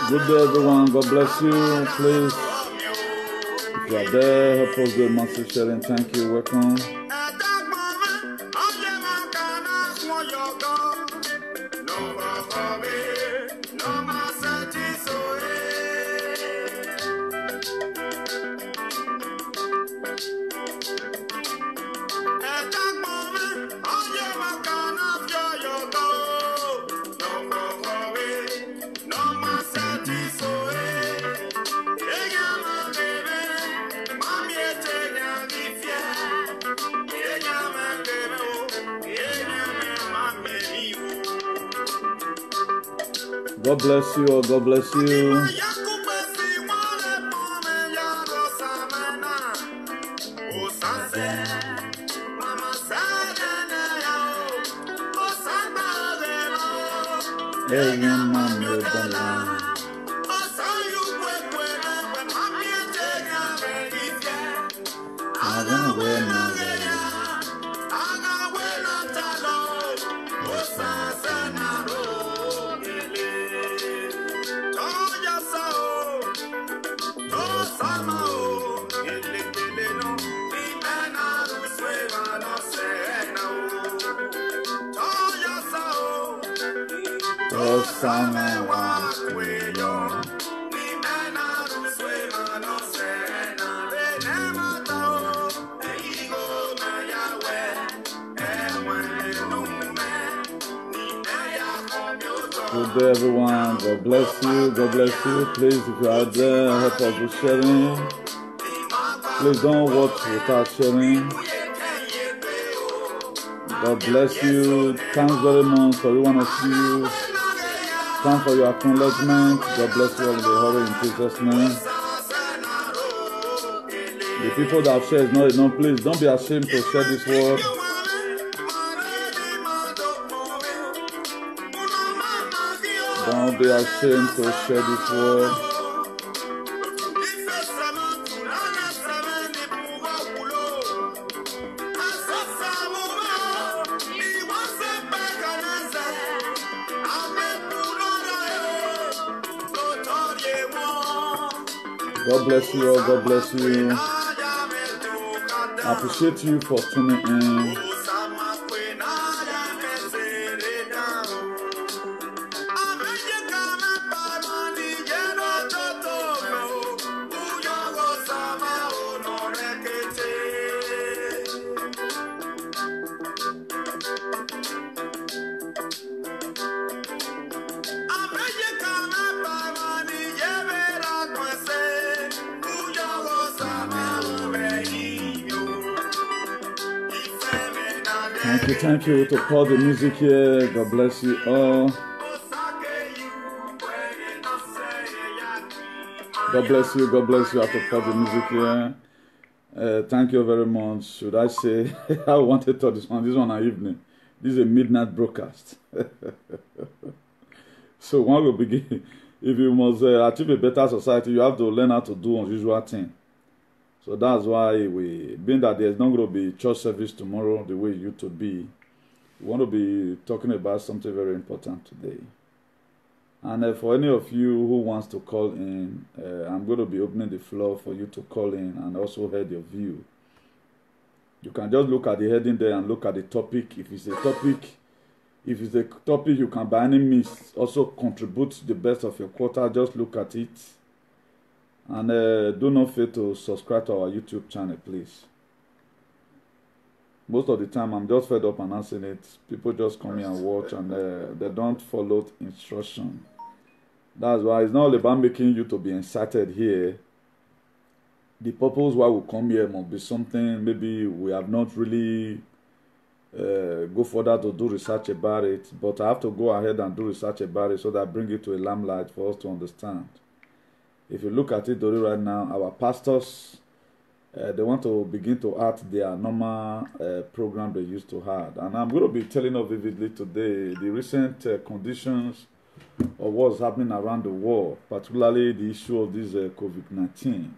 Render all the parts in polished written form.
Good day, everyone. God bless you. Please, if you are there, help us do a massive sharing. Thank you. Welcome. God bless you. God bless you. Good day, everyone. God bless you. God bless you. Please, if you are there, help us with sharing. Please don't watch without sharing. God bless you. Thanks very much for every one of you. Thanks for your acknowledgement. God bless you all in the hurry in Jesus' name. The people that have shared is not enough. Please don't be ashamed to share this word. Don't be ashamed to share this word. God bless you all. God bless you. I appreciate you for tuning in. Thank you to Paul the music here. God bless you all. God bless you to Paul the music here. Thank you very much. Should I say, I wanted to this one an evening. This is a midnight broadcast. So when we begin, if you must achieve a better society, you have to learn how to do unusual things. So that's why being that there's not going to be church service tomorrow the way it used to be, we want to be talking about something very important today. And for any of you who wants to call in, I'm going to be opening the floor for you to call in and also hear your view. You can just look at the heading there and look at the topic. If it's a topic you can by any means also contribute to the best of your quota, just look at it. And do not fail to subscribe to our YouTube channel, please. Most of the time, I'm just fed up announcing it. People just come here and watch, and they don't follow instruction. That's why it's not all about making you to be excited here. The purpose why we come here must be something maybe we have not really go further to do research about it. But I have to go ahead and do research about it so that I bring it to a limelight for us to understand. If you look at it right now, our pastors, they want to begin to add their normal program they used to have. And I'm going to be telling you vividly today the recent conditions of what's happening around the world, particularly the issue of this COVID-19.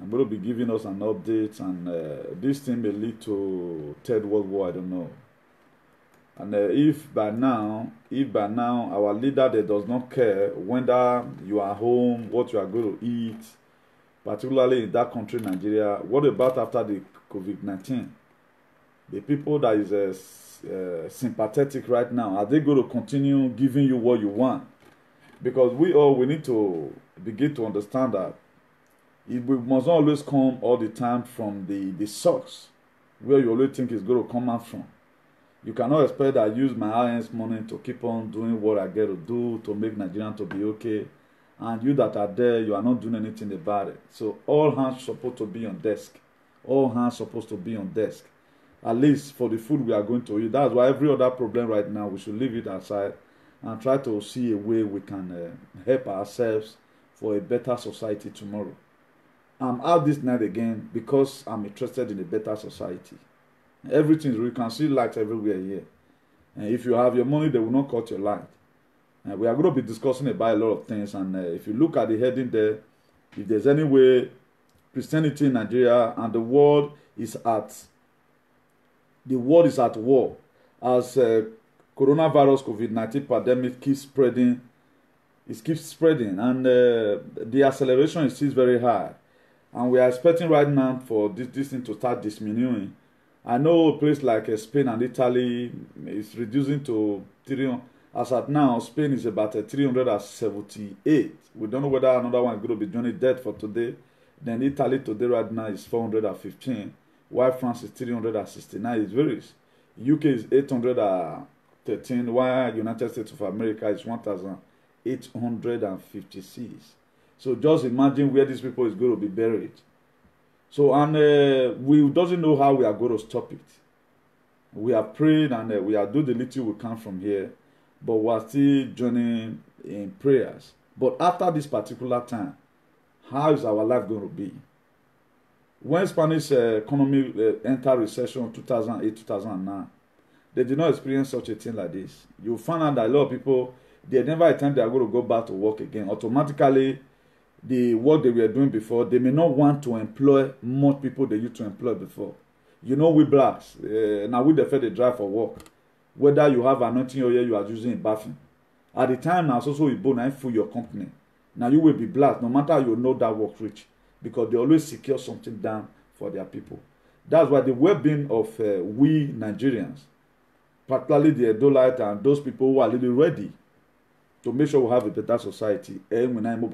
I'm going to be giving us an update, and this thing may lead to Third World War, I don't know. And if by now our leader that does not care whether you are home, what you are going to eat, particularly in that country, Nigeria, what about after the COVID-19? The people that is sympathetic right now, are they going to continue giving you what you want? Because we need to begin to understand that we must not always come all the time from the source where you always think it's going to come out from. You cannot expect that I use my high-end money to keep on doing what I get to do to make Nigerians to be okay. And you that are there, you are not doing anything about it. So all hands supposed to be on desk. All hands supposed to be on desk. At least for the food we are going to eat. That's why every other problem right now, we should leave it aside and try to see a way we can help ourselves for a better society tomorrow. I'm out this night again because I'm interested in a better society. Everything, you can see lights everywhere here. And if you have your money, they will not cut your light. And we are going to be discussing about a lot of things. And if you look at the heading there, if there's any way Christianity in Nigeria and the world is at war as coronavirus COVID-19 pandemic keeps spreading. It keeps spreading, and the acceleration is still very high. And we are expecting right now for this thing to start diminishing. I know a place like Spain and Italy is reducing to 300. As at now, Spain is about 378. We don't know whether another one is going to be joining dead for today. Then Italy today right now is 415. While France is 369. It varies. UK is 813. While United States of America is 1,856. So just imagine where these people is going to be buried. So, and we doesn't know how we are going to stop it. We are praying and we are doing the little we can from here, but we are still joining in prayers. But after this particular time, how is our life going to be? When Spanish economy entered recession 2008-2009, they did not experience such a thing like this. You find out that a lot of people, they never attempt they are going to go back to work again. Automatically, the work they were doing before, they may not want to employ more people they used to employ before. You know, we blacks, now we defer the drive for work. Whether you have anointing oil you are using in bathing. At the time, now, also you bone and for your company. Now you will be blessed, no matter you know that work rich. Because they always secure something down for their people. That's why the well-being of we Nigerians, particularly the Edolite and those people who are really ready to make sure we have a better society. Eternal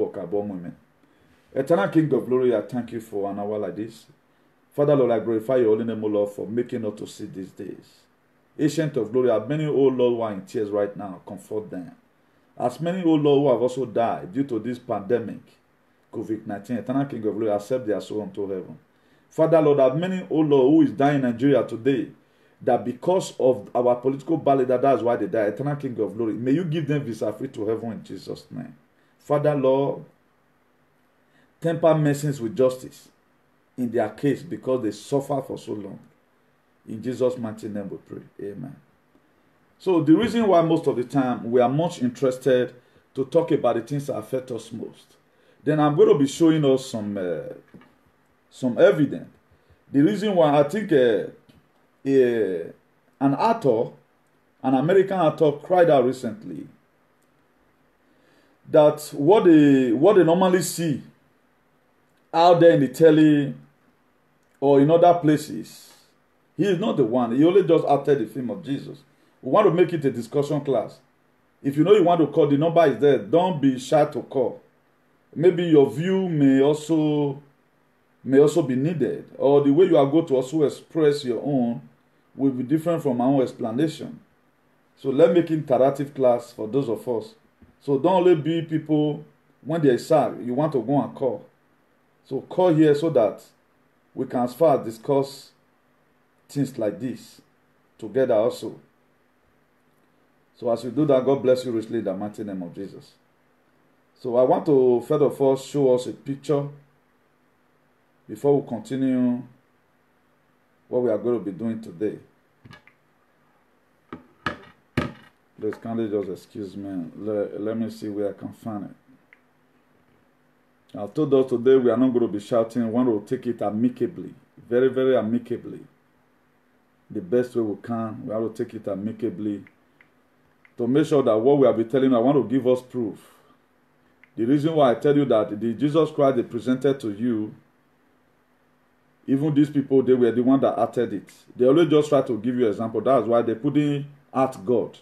King of Glory, I thank you for an hour like this. Father, Lord, I glorify your holy name, O Lord, for making us to see these days. Ancient of Glory, as many, O Lord, who are in tears right now, comfort them. As many, O Lord, who have also died due to this pandemic, COVID-19, Eternal King of Glory, accept their soul unto heaven. Father, Lord, as many, O Lord, who is dying in Nigeria today, that because of our political ballet, that's why they die, eternal King of glory, may you give them visa free to heaven in Jesus' name. Father, Lord, temper mercies with justice in their case because they suffer for so long. In Jesus' mighty name we pray. Amen. So the reason why most of the time we are much interested to talk about the things that affect us most, then I'm going to be showing us some evidence. The reason why I think an actor, an American actor, cried out recently that what they normally see out there in the telly or in other places, he is not the one. He only just acted the film of Jesus. We want to make it a discussion class. If you know you want to call, the number is there. Don't be shy to call. Maybe your view may also be needed, or the way you are going to also express your own will be different from our own explanation. So let's make it interactive class for those of us. So don't only be people when they are you want to go and call. So call here so that we can as far discuss things like this together also. So as you do that, God bless you richly in the mighty name of Jesus. So I want to first of all show us a picture before we continue what we are going to be doing today. Please kindly just excuse me. Let me see where I can find it. I've told us today we are not going to be shouting. We want to take it amicably. Very, very amicably. The best way we can. We have to take it amicably. To make sure that what we have been telling you, I want to give us proof. The reason why I tell you that the Jesus Christ they presented to you, even these people, they were the one that acted it. They always just try to give you an example. That's why they couldn't act God.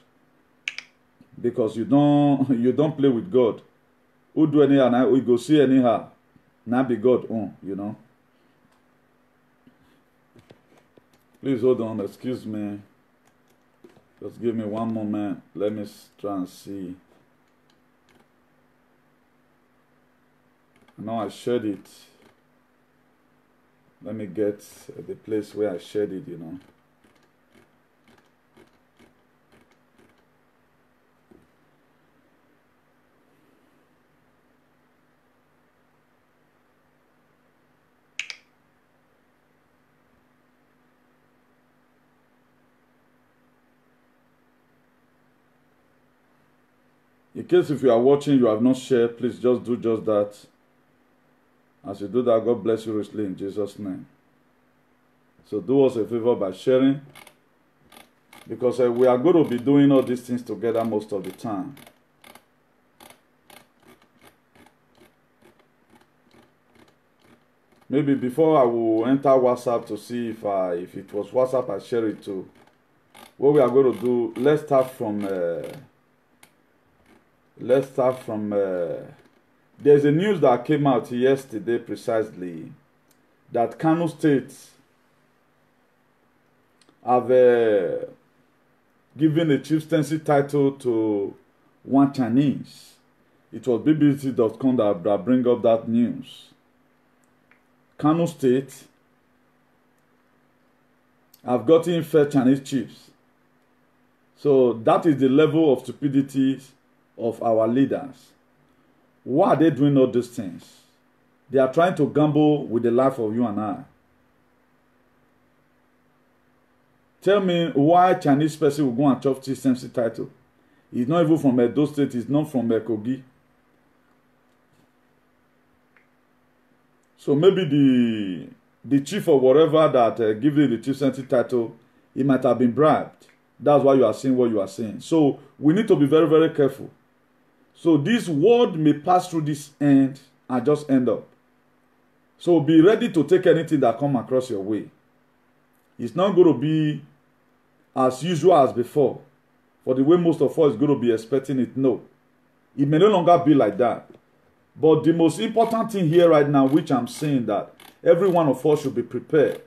Because you don't play with God. Who do anyhow now? We go see anyhow. Now be God own, you know. Please hold on, excuse me. Just give me one moment. Let me try and see. Now I shared it. Let me get the place where I shared it, you know. In case if you are watching, you have not shared, please just do just that. As you do that, God bless you richly in Jesus' name. So do us a favor by sharing. Because we are going to be doing all these things together most of the time. Maybe before I will enter WhatsApp to see if it was WhatsApp I share it to. What we are going to do, let's start from there's a news that came out yesterday precisely that Kano State have given a chieftaincy title to one Chinese. It was BBC.com that bring up that news. Kano State have gotten fair Chinese chiefs. So that is the level of stupidity of our leaders. Why are they doing all these things? They are trying to gamble with the life of you and I. Tell me why Chinese person will go and chop chieftaincy title. He's not even from Edo State, he's not from Kogi. So maybe the chief or whatever that give you the chieftaincy title, he might have been bribed. That's why you are seeing what you are saying. So we need to be very, very careful. So this world may pass through this end and just end up. So be ready to take anything that come across your way. It's not going to be as usual as before. For the way most of us is going to be expecting it. No. It may no longer be like that. But the most important thing here right now, which I'm saying that every one of us should be prepared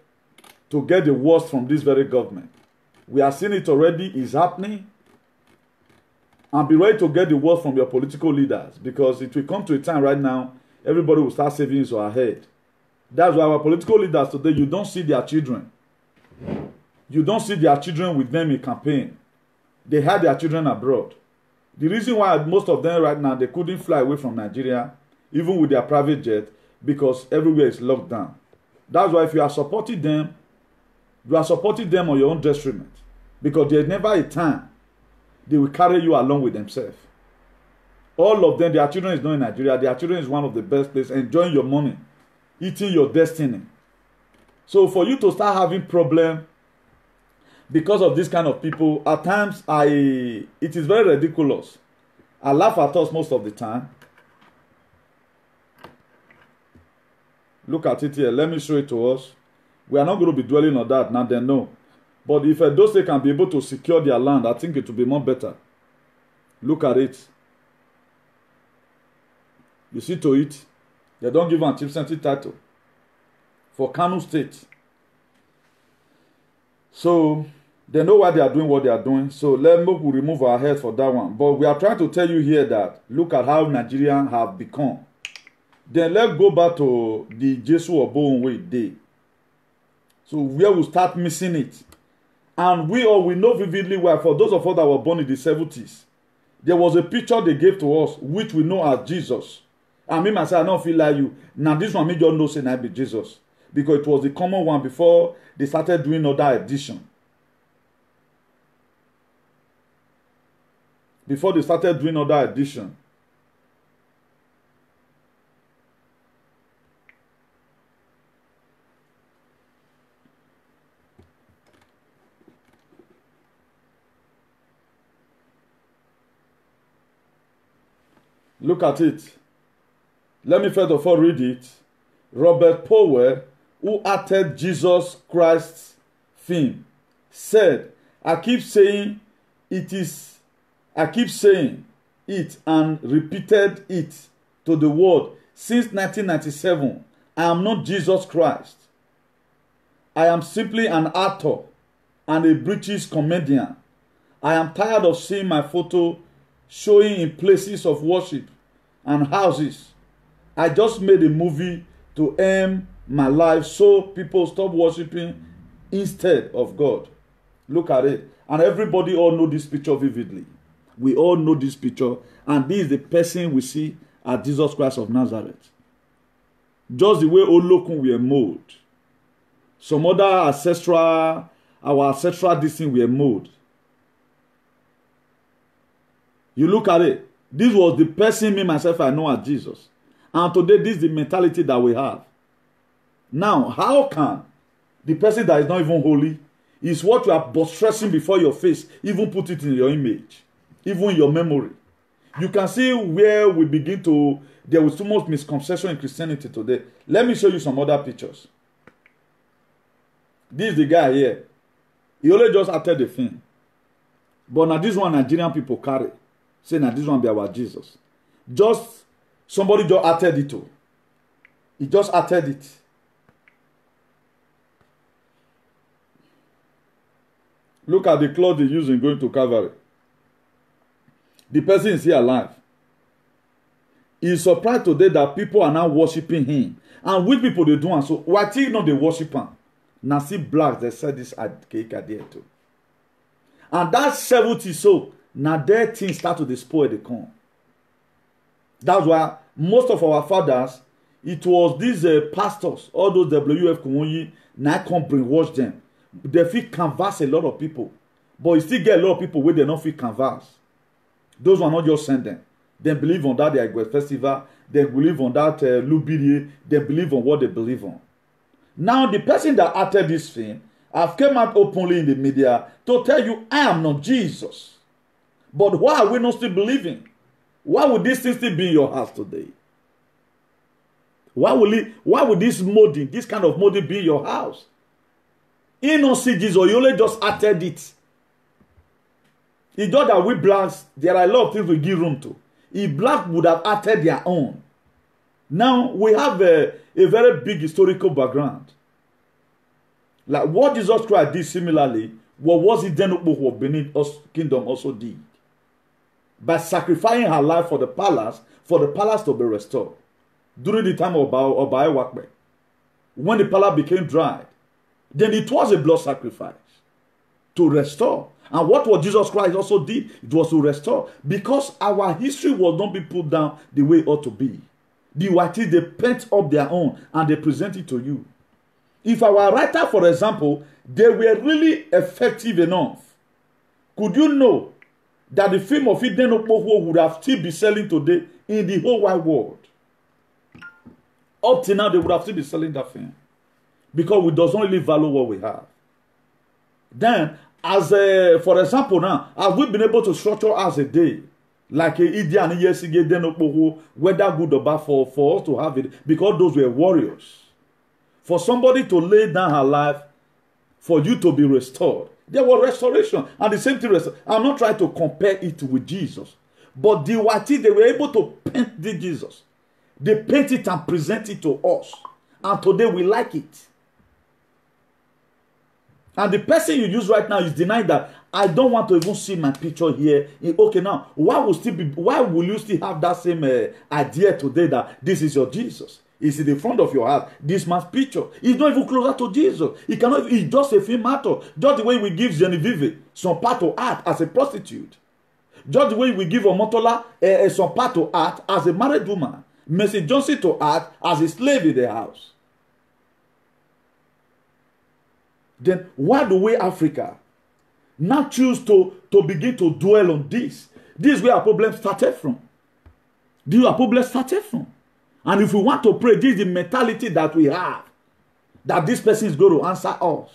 to get the worst from this very government. We are seeing it already, it's happening. And be ready to get the worst from your political leaders. Because it will come to a time right now, everybody will start saving his or her head. That's why our political leaders today, you don't see their children. You don't see their children with them in campaign. They had their children abroad. The reason why most of them right now, they couldn't fly away from Nigeria, even with their private jet, because everywhere is locked down. That's why if you are supporting them, you are supporting them on your own detriment. Because there's never a time they will carry you along with themselves. All of them, their children is not in Nigeria. Their children is one of the best places, enjoying your money, eating your destiny. So for you to start having problem because of this kind of people, at times it is very ridiculous. I laugh at us most of the time. Look at it here. Let me show it to us. We are not going to be dwelling on that now. Then no. But if those they can be able to secure their land, I think it will be more better. Look at it. You see to it, they don't give a chieftaincy title for Kano State. So they know why they are doing what they are doing. So let me remove our head for that one. But we are trying to tell you here that look at how Nigerians have become. Then let's go back to the Jesus Obonwe day. So where we start missing it. And we know vividly why, for those of us that were born in the 70s, there was a picture they gave to us, which we know as Jesus. And me myself, I don't feel like you. Now this one, me just know say I be Jesus. Because it was the common one before they started doing other edition. Before they started doing other edition. Look at it. Let me first of all read it. Robert Powell, who acted Jesus Christ's film, said, I keep saying it and repeated it to the world since 1997. I am not Jesus Christ. I am simply an actor and a British comedian. I am tired of seeing my photo showing in places of worship and houses. I just made a movie to end my life so people stop worshiping instead of God. Look at it. And everybody all know this picture vividly. We all know this picture. And this is the person we see as Jesus Christ of Nazareth. Just the way Olokun were molded. Some other our ancestral this thing were molded. You look at it. This was the person, me, myself, I know as Jesus. And today, this is the mentality that we have. Now, how can the person that is not even holy is what you are stressing before your face, even put it in your image, even in your memory? You can see where we begin to, there was too much misconception in Christianity today. Let me show you some other pictures. This is the guy here. He only just acted the thing. But now this one Nigerian people carry. Say now this one be our Jesus. Just somebody just acted it too. He just acted it. Look at the cloth they use in going to Calvary. The person is here alive. He is surprised today that people are now worshiping him. And which people they do and so why till not they worship him? Now see blacks, they said this at cake at there too. And that 70 so now their things start to spoil the corn. That's why most of our fathers, it was these pastors, all those WF Kumonyi, now come brainwash them. They feel canvas a lot of people. But you still get a lot of people where they don't feel canvas. Those were not just send them. They believe on that the Agbe Festival. They believe on that Lubirie. They believe on what they believe on. Now the person that acted this thing have come out openly in the media to tell you, I am not Jesus. But why are we not still believing? Why would this thing still be in your house today? Why would this molding, this kind of molding be in your house? You don't see Jesus, you only just acted it. It's just that we blacks, there are a lot of things we give room to. If black would have acted their own. Now we have a very big historical background. Like what Jesus Christ did similarly, what was it then what Benin kingdom also did? By sacrificing her life for the palace to be restored. During the time of Obai Wakbe, when the palace became dry, then it was a blood sacrifice. to restore. And what Jesus Christ also did, it was to restore. Because our history was not being put down the way it ought to be. The whites, they paint up their own and they present it to you. If our writer, for example, they were really effective enough, could you know that the film of Eden Okpokwo would have still be selling today in the whole wide world? Up till now, they would have still been selling that film. Because we doesn't really value what we have. Then, as for example now, have we been able to structure as a day? Like Idi and Yesige Den Okpokwo, whether good or bad for us to have it. Because those were warriors. For somebody to lay down her life, for you to be restored. There was restoration. And the same thing, I'm not trying to compare it with Jesus. But the Wati, they were able to paint the Jesus. They paint it and present it to us. And today we like it. And the person you use right now is denying that I don't want to even see my picture here. Okay, now, why will you still have that same idea today that this is your Jesus? It's in the front of your heart. This man's picture. He's not even closer to Jesus. He cannot. He's just a film actor. Just the way we give Genevieve some part of art as a prostitute. Just the way we give Omotola some part of art as a married woman. Mercy Johnson to art as a slave in the house. Then why do we Africa now choose to begin to dwell on this? This is where our problem started from. This is where our problem started from. And if we want to pray, this is the mentality that we have. That this person is going to answer us.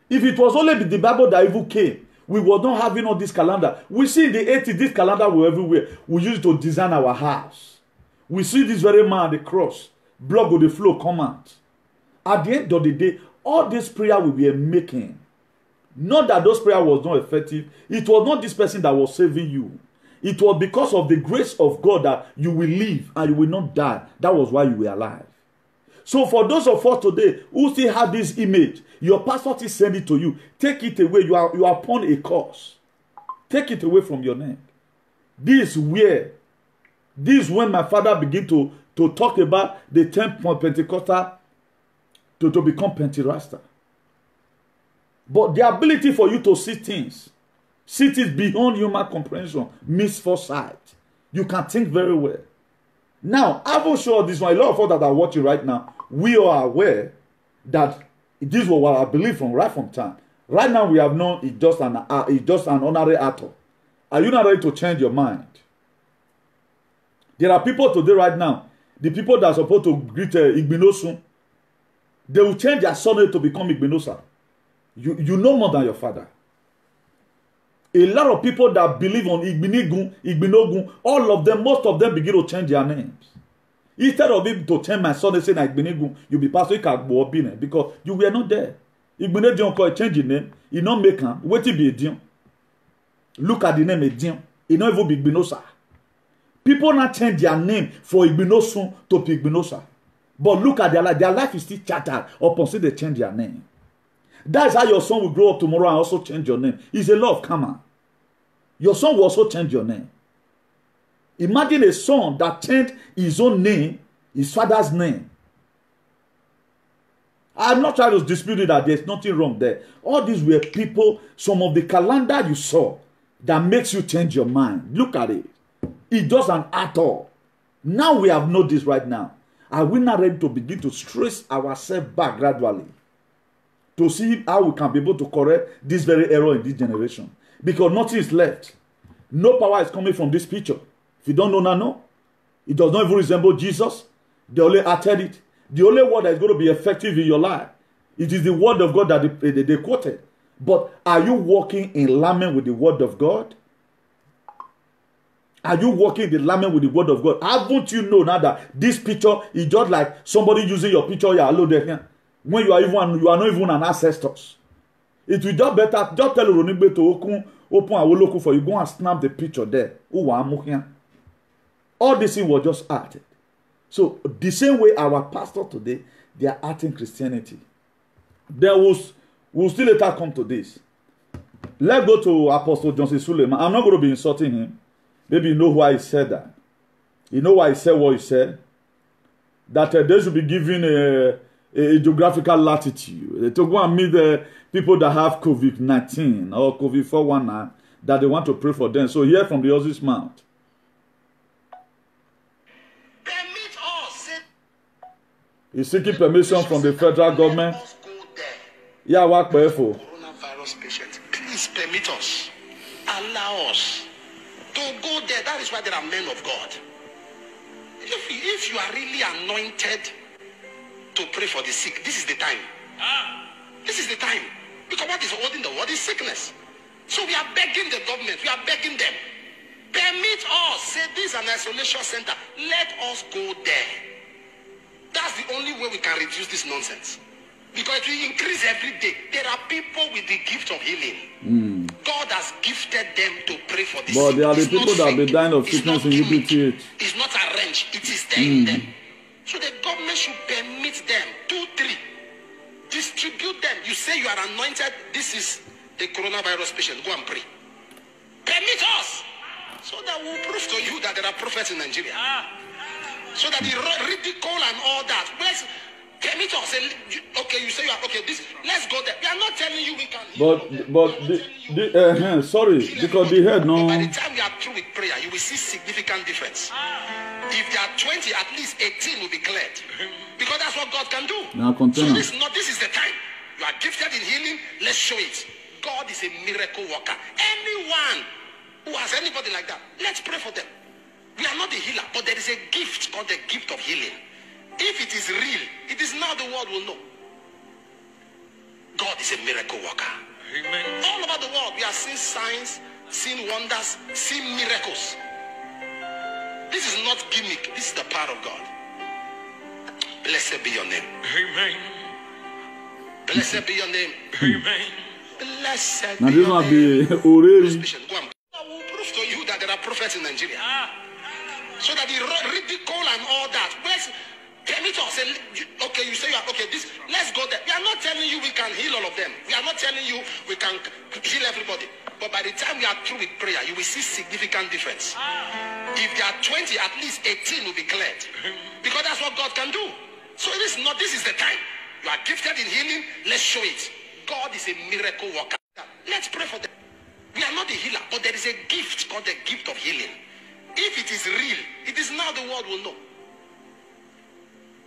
If it was only the Bible that even came, we were not having all this calendar. We see in the 80s, this calendar was everywhere. We use it to design our house. We see this very man at the cross. Blood of the flow come out. At the end of the day, all this prayer we were making, not that those prayer was not effective. It was not this person that was saving you. It was because of the grace of God that you will live and you will not die. That was why you were alive. So for those of us today who still have this image, your pastor is sending it to you. Take it away. You are upon a curse. Take it away from your neck. This is when my father began to talk about the 10 Pentecostal to become Penterasta. But the ability for you to see things beyond human comprehension means foresight. You can think very well. Now, I will show this one. A lot of us that are watching right now, we are aware that this was what I believe right from time. Right now, we have known it's just an honorary actor. Are you not ready to change your mind? There are people today right now, the people that are supposed to greet Igbinosun, they will change their surname to become Igbinosa. You know more than your father. A lot of people that believe on Igbinigun, Igbinogun, all of them, most of them begin to change their names. Instead of him to change my son, they say Igbinigun, you'll be Pastor Ikagbo because you were not there. Igbinigun call change your name, he not make him. Wait till be a dion. Look at the name Edion. He not even be Igbinosa. People not change their name for Igbinosun to Igbinosa. But look at their life. Their life is still chattered upon say they change their name. That's how your son will grow up tomorrow and also change your name. It's a law of karma. Your son will also change your name. Imagine a son that changed his own name, his father's name. I'm not trying to dispute it that there's nothing wrong there. All these were people, some of the calendar you saw that makes you change your mind. Look at it. It doesn't at all. Now we have noticed right now. Are we not ready to begin to trace ourselves back gradually? To see how we can be able to correct this very error in this generation. Because nothing is left. No power is coming from this picture. If you don't know now, no. It does not even resemble Jesus. They only uttered it. The only word that is going to be effective in your life, it is the word of God that they quoted. But are you walking in alignment with the word of God? Are you walking in alignment with the word of God? Haven't you know now that this picture is just like somebody using your picture? Yeah, hello there. When you are not even an ancestor. It will just better, just tell Ronigbe to open a local for you. Go and snap the picture there. All this thing was just added. So the same way our pastor today, they are acting Christianity. We'll still later come to this. Let's go to Apostle Johnson Suleiman. I'm not going to be insulting him. Maybe you know why he said that. You know why he said what he said? That they should be given a geographical latitude to go and meet the people that have COVID-19 or COVID-419 that they want to pray for them. So hear from the horse's mouth. Permit us. He's seeking permission from the federal government. Yeah, what for? Coronavirus patient, please permit us. Allow us to go there. That is why there are men of God. If you are really anointed to pray for the sick, this is the time. This is the time. Because what is holding the world is sickness. So we are begging the government, we are begging them. Permit us. Say this is an isolation center. Let us go there. That's the only way we can reduce this nonsense. Because if we increase every day, there are people with the gift of healing. God has gifted them to pray for this. But there are the people that have been dying of sickness in UPTH. It's not arranged. It is there in them. So the government should permit them. 2, 3. Distribute them. You say you are anointed. This is the coronavirus patient. Go and pray. Permit us. So that we'll prove to you that there are prophets in Nigeria. So that the ridicule and all that. Permit us. Okay, you say you are okay. Let's go there. We are not telling you we can. Sorry, because the head no. By the time we are through with prayer, you will see significant difference. If there are 20, at least 18 will be cleared, because that's what God can do. So this is the time. You are gifted in healing. Let's show it. God is a miracle worker. Anyone who has anybody like that, let's pray for them. We are not the healer, but there is a gift called the gift of healing. If it is real, it is now the world will know. God is a miracle worker. Amen. All over the world, we are seeing signs, seeing wonders, seeing miracles. This is not gimmick. This is the power of God. Blessed be your name. Amen. Blessed be your name. Amen. Blessed be your name. I will prove to you that there are prophets in Nigeria. So that the ridicule and all that. Permit us. Okay, you say you are okay. Let's go there. We are not telling you we can heal all of them. We are not telling you we can heal everybody. But by the time we are through with prayer, you will see significant difference. If there are 20, at least 18 will be cleared. Because that's what God can do. So this is the time. You are gifted in healing. Let's show it. God is a miracle worker. Let's pray for them. We are not the healer, but there is a gift called the gift of healing. If it is real, it is now the world will know.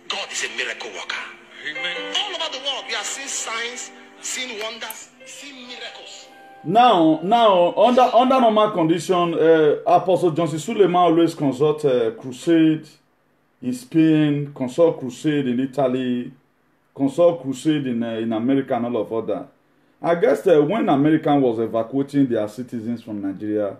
God is a miracle worker. Amen. All over the world, we are seeing signs, seeing wonders, seeing miracles. Now, under normal condition, Apostle Johnson Suleiman always consult crusade in Spain, consult crusade in Italy, consult crusade in America and all of that. I guess when America was evacuating their citizens from Nigeria,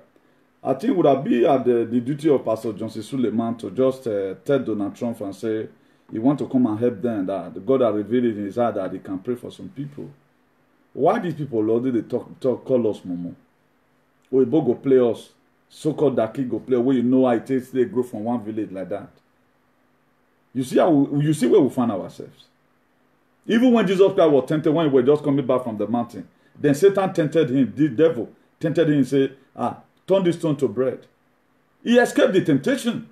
I think it would have been at the duty of Pastor Johnson Suleiman to just tell Donald Trump and say, you want to come and help them, that God has revealed it in his heart that he can pray for some people. Why these people, Lord, they call us Momo? Oyibo go play us. So-called Daki go play where you know how it takes they grow from one village like that. You see where we find ourselves. Even when Jesus Christ was tempted, when he was just coming back from the mountain, then Satan tempted him, the devil tempted him and said, turn this stone to bread. He escaped the temptation.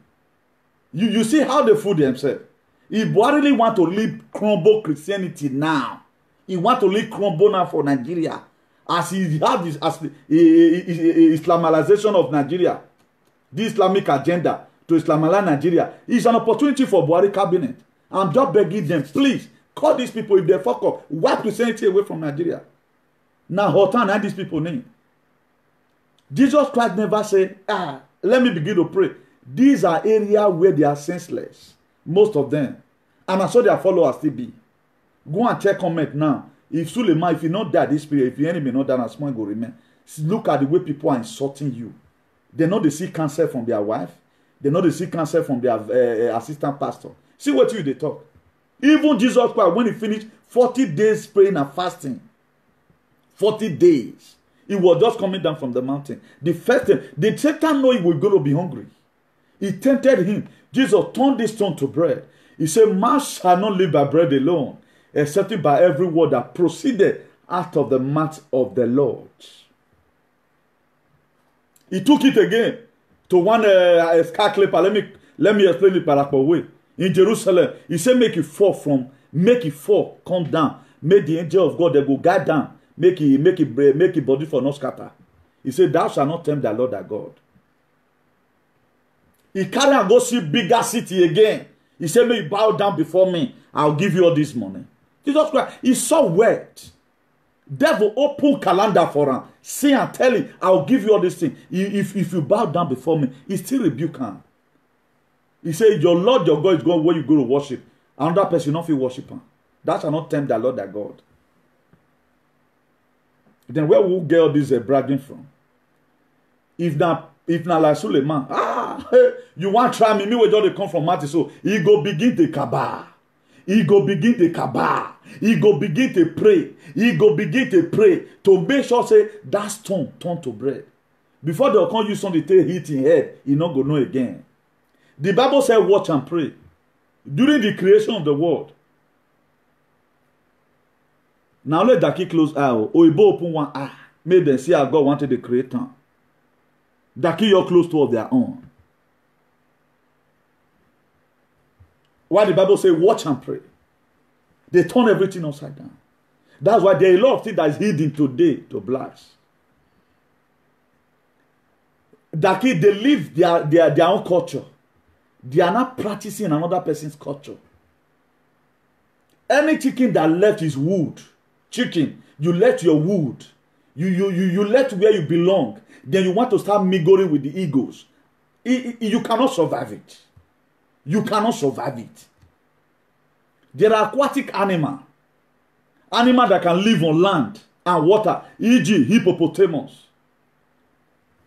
You see how they fool themselves. If Buhari want to leave crumble Christianity now, he want to leave crumble now for Nigeria, as he have this as the Islamization of Nigeria, the Islamic agenda to Islamize Nigeria, is an opportunity for Buhari cabinet. I'm just begging them, please call these people if they fuck up, wipe Christianity away from Nigeria. Now, Hotan and these people name. Jesus Christ never said, let me begin to pray. These are areas where they are senseless. Most of them. And I saw their followers still be. Go and check comment now. If Suleiman, if you not die this period, if your enemy not die, small go remain. Look at the way people are insulting you. They know they see cancer from their wife. They know they see cancer from their assistant pastor. See what they talk. Even Jesus Christ, when he finished 40 days praying and fasting, 40 days, he was just coming down from the mountain. The first thing, the Satan know he was going to be hungry. He tempted him. Jesus turned this stone to bread. He said, man shall not live by bread alone, except by every word that proceeded out of the mouth of the Lord. He took it again to one scar clipper. Let me explain it by way. In Jerusalem, he said, make it fall, come down. Make the angel of God that go guide down. make it body for no scatter. He said, thou shalt not tempt thy Lord thy God. He carry and go see bigger city again. He said, may you bow down before me. I'll give you all this money. Jesus Christ, he saw wet. Devil open calendar for him. See and tell him, I'll give you all this thing. If you bow down before me, he still rebuke him. He said, your Lord, your God is going where you go to worship. Another person not feel worship him. That shall not tempt thy Lord thy God. Then where will we get all this bragging from? If not like Suleiman, you want to try me where they come from Matthew, so he go begin the kabah. He go begin the kabah. He go begin to pray. He go begin to pray to make sure say that stone turn to bread. Before they come use something to hit in head, he not go know again. The Bible said watch and pray. During the creation of the world. Now let that key close eye. Oibo open one eye. Make them see how God wanted to create them. That key you're close to of their own. Why the Bible say watch and pray. They turn everything upside down. That's why there are a lot of things that is hidden today to blacks. That key, they live their own culture. They are not practicing another person's culture. Any chicken that left his wood, chicken, you left your wood, you left where you belong, then you want to start mingling with the eagles. You cannot survive it. You cannot survive it. There are aquatic animals that can live on land and water, e.g. hippopotamus,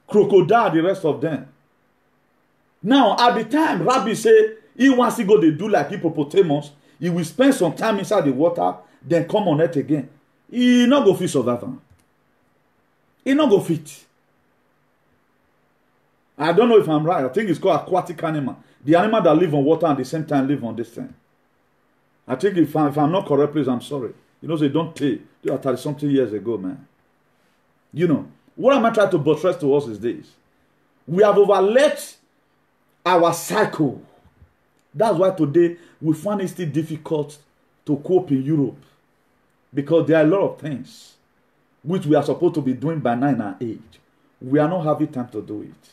crocodile, the rest of them. Now, at the time, Rabbi say he wants to go to do like hippopotamus, he will spend some time inside the water, then come on earth again. He not go fit survive. He not go fit. I don't know if I'm right. I think it's called aquatic animal. The animal that live on water and at the same time live on this thing. I think if I'm not correct, please, I'm sorry. You know, they don't take. They are something years ago, man. You know, what am I trying to buttress to us is this. We have overlet our cycle. That's why today we find it still difficult to cope in Europe. Because there are a lot of things which we are supposed to be doing by 9 and 8. We are not having time to do it.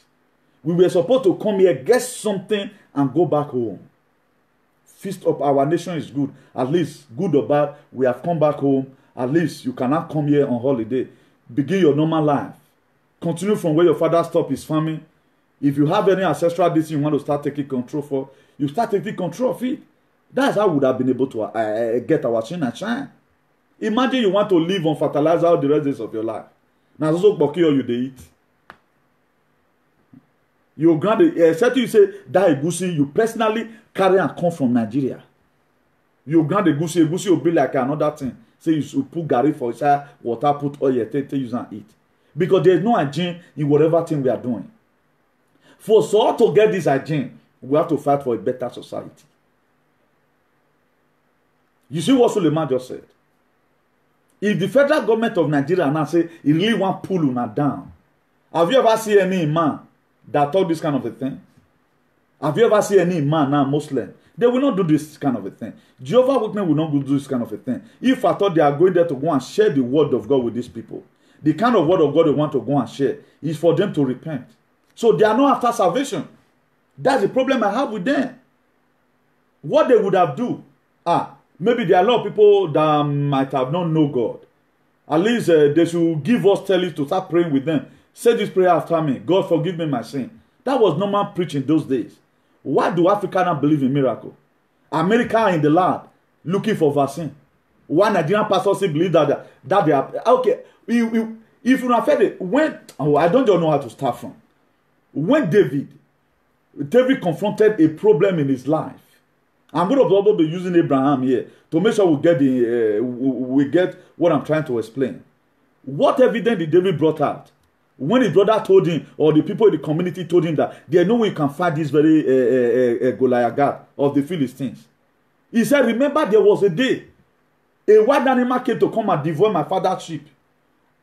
We were supposed to come here, get something, and go back home. Feast of our nation is good. At least, good or bad, we have come back home. At least you cannot come here on holiday. Begin your normal life. Continue from where your father stopped his farming. If you have any ancestral disease you want to start taking control for, you start taking control of it. That's how we would have been able to get our chin and shine. Imagine you want to live on fertilizer all the rest of your life. Now, also, all you they eat. You grant except you say that egusi, you personally carry and come from Nigeria. You grant egusi will be like another thing. Say you should put gari for inside water, put oil, take use and eat. Because there is no hygiene in whatever thing we are doing. For so to get this hygiene, we have to fight for a better society. You see what Suleiman just said? If the federal government of Nigeria now say he really want to pull una down, have you ever seen any man that talk this kind of a thing? Have you ever seen any man now Muslim? They will not do this kind of a thing. Jehovah's Witness will not do this kind of a thing. If I thought they are going there to go and share the word of God with these people, the kind of word of God they want to go and share is for them to repent. So they are not after salvation. That's the problem I have with them. What they would have do, maybe there are a lot of people that might have not know God. At least they should give us telling to start praying with them. Say this prayer after me. God, forgive me my sin. That was normal preaching those days. Why do Africans not believe in miracle? America in the lab looking for vaccine. Why Nigerian pastors believe that they are okay? If you have it, when I don't know how to start from. When David confronted a problem in his life. I'm going to probably be using Abraham here to make sure we get what I'm trying to explain. What evidence did David brought out? When his brother told him, or the people in the community told him that there's no way you can fight this very Goliath of the Philistines. He said, remember there was a day a wild animal came to come and devour my father's sheep.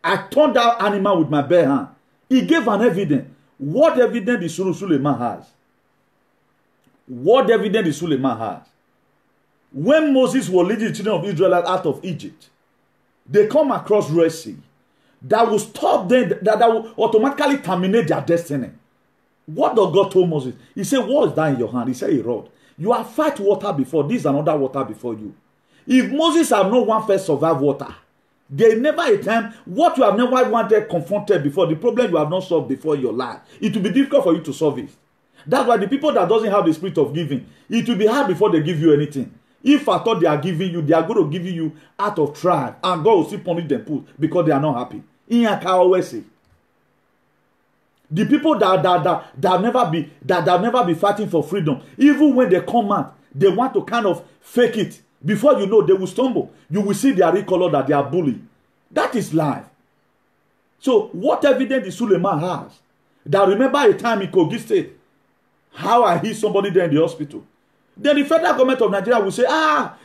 I turned that animal with my bare hand. He gave an evidence. What evidence did Suleiman has? What evidence did Suleiman has? When Moses was leading the children of Israel out of Egypt, they come across Red Sea that will stop them, that will automatically terminate their destiny. What does God told Moses? He said, what is that in your hand? He said, a rod. You have fight water before. This is another water before you. If Moses have not one first survive water, there never a time what you have never wanted confronted before, the problem you have not solved before in your life, it will be difficult for you to solve it. That's why the people that doesn't have the spirit of giving, it will be hard before they give you anything. If I thought they are giving you, they are going to give you out of trial, and God will still punish them because they are not happy. Always say, the people that have never been fighting for freedom, even when they come out, they want to kind of fake it. Before you know, they will stumble. You will see their real color that they are bullied. That is life. So, what evidence is Suleiman has? That remember a time in Kogi State, how I hit somebody there in the hospital. Then the federal government of Nigeria will say,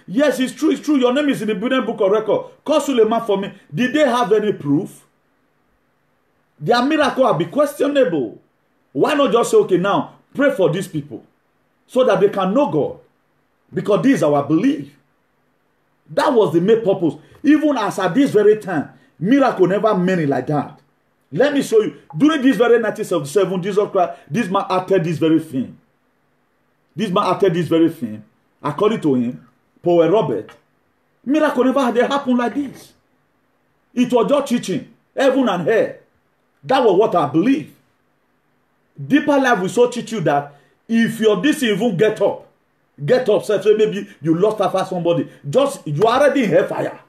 yes, it's true, it's true. Your name is in the Building Book of Record. Call Suleiman for me. Did they have any proof? Their miracle will be questionable. Why not just say, okay, now, pray for these people so that they can know God? Because this is our belief. That was the main purpose. Even as at this very time, miracle never meant it like that. Let me show you. During this very 1977, Jesus Christ, this man acted this very thing. This man acted this very thing. According to him, Paul Robert, miracle never had happened like this. It was just teaching, heaven and hell. That was what I believe. Deeper life will so teach you that if your this even get up, so maybe you lost after somebody, just you are already in hellfire.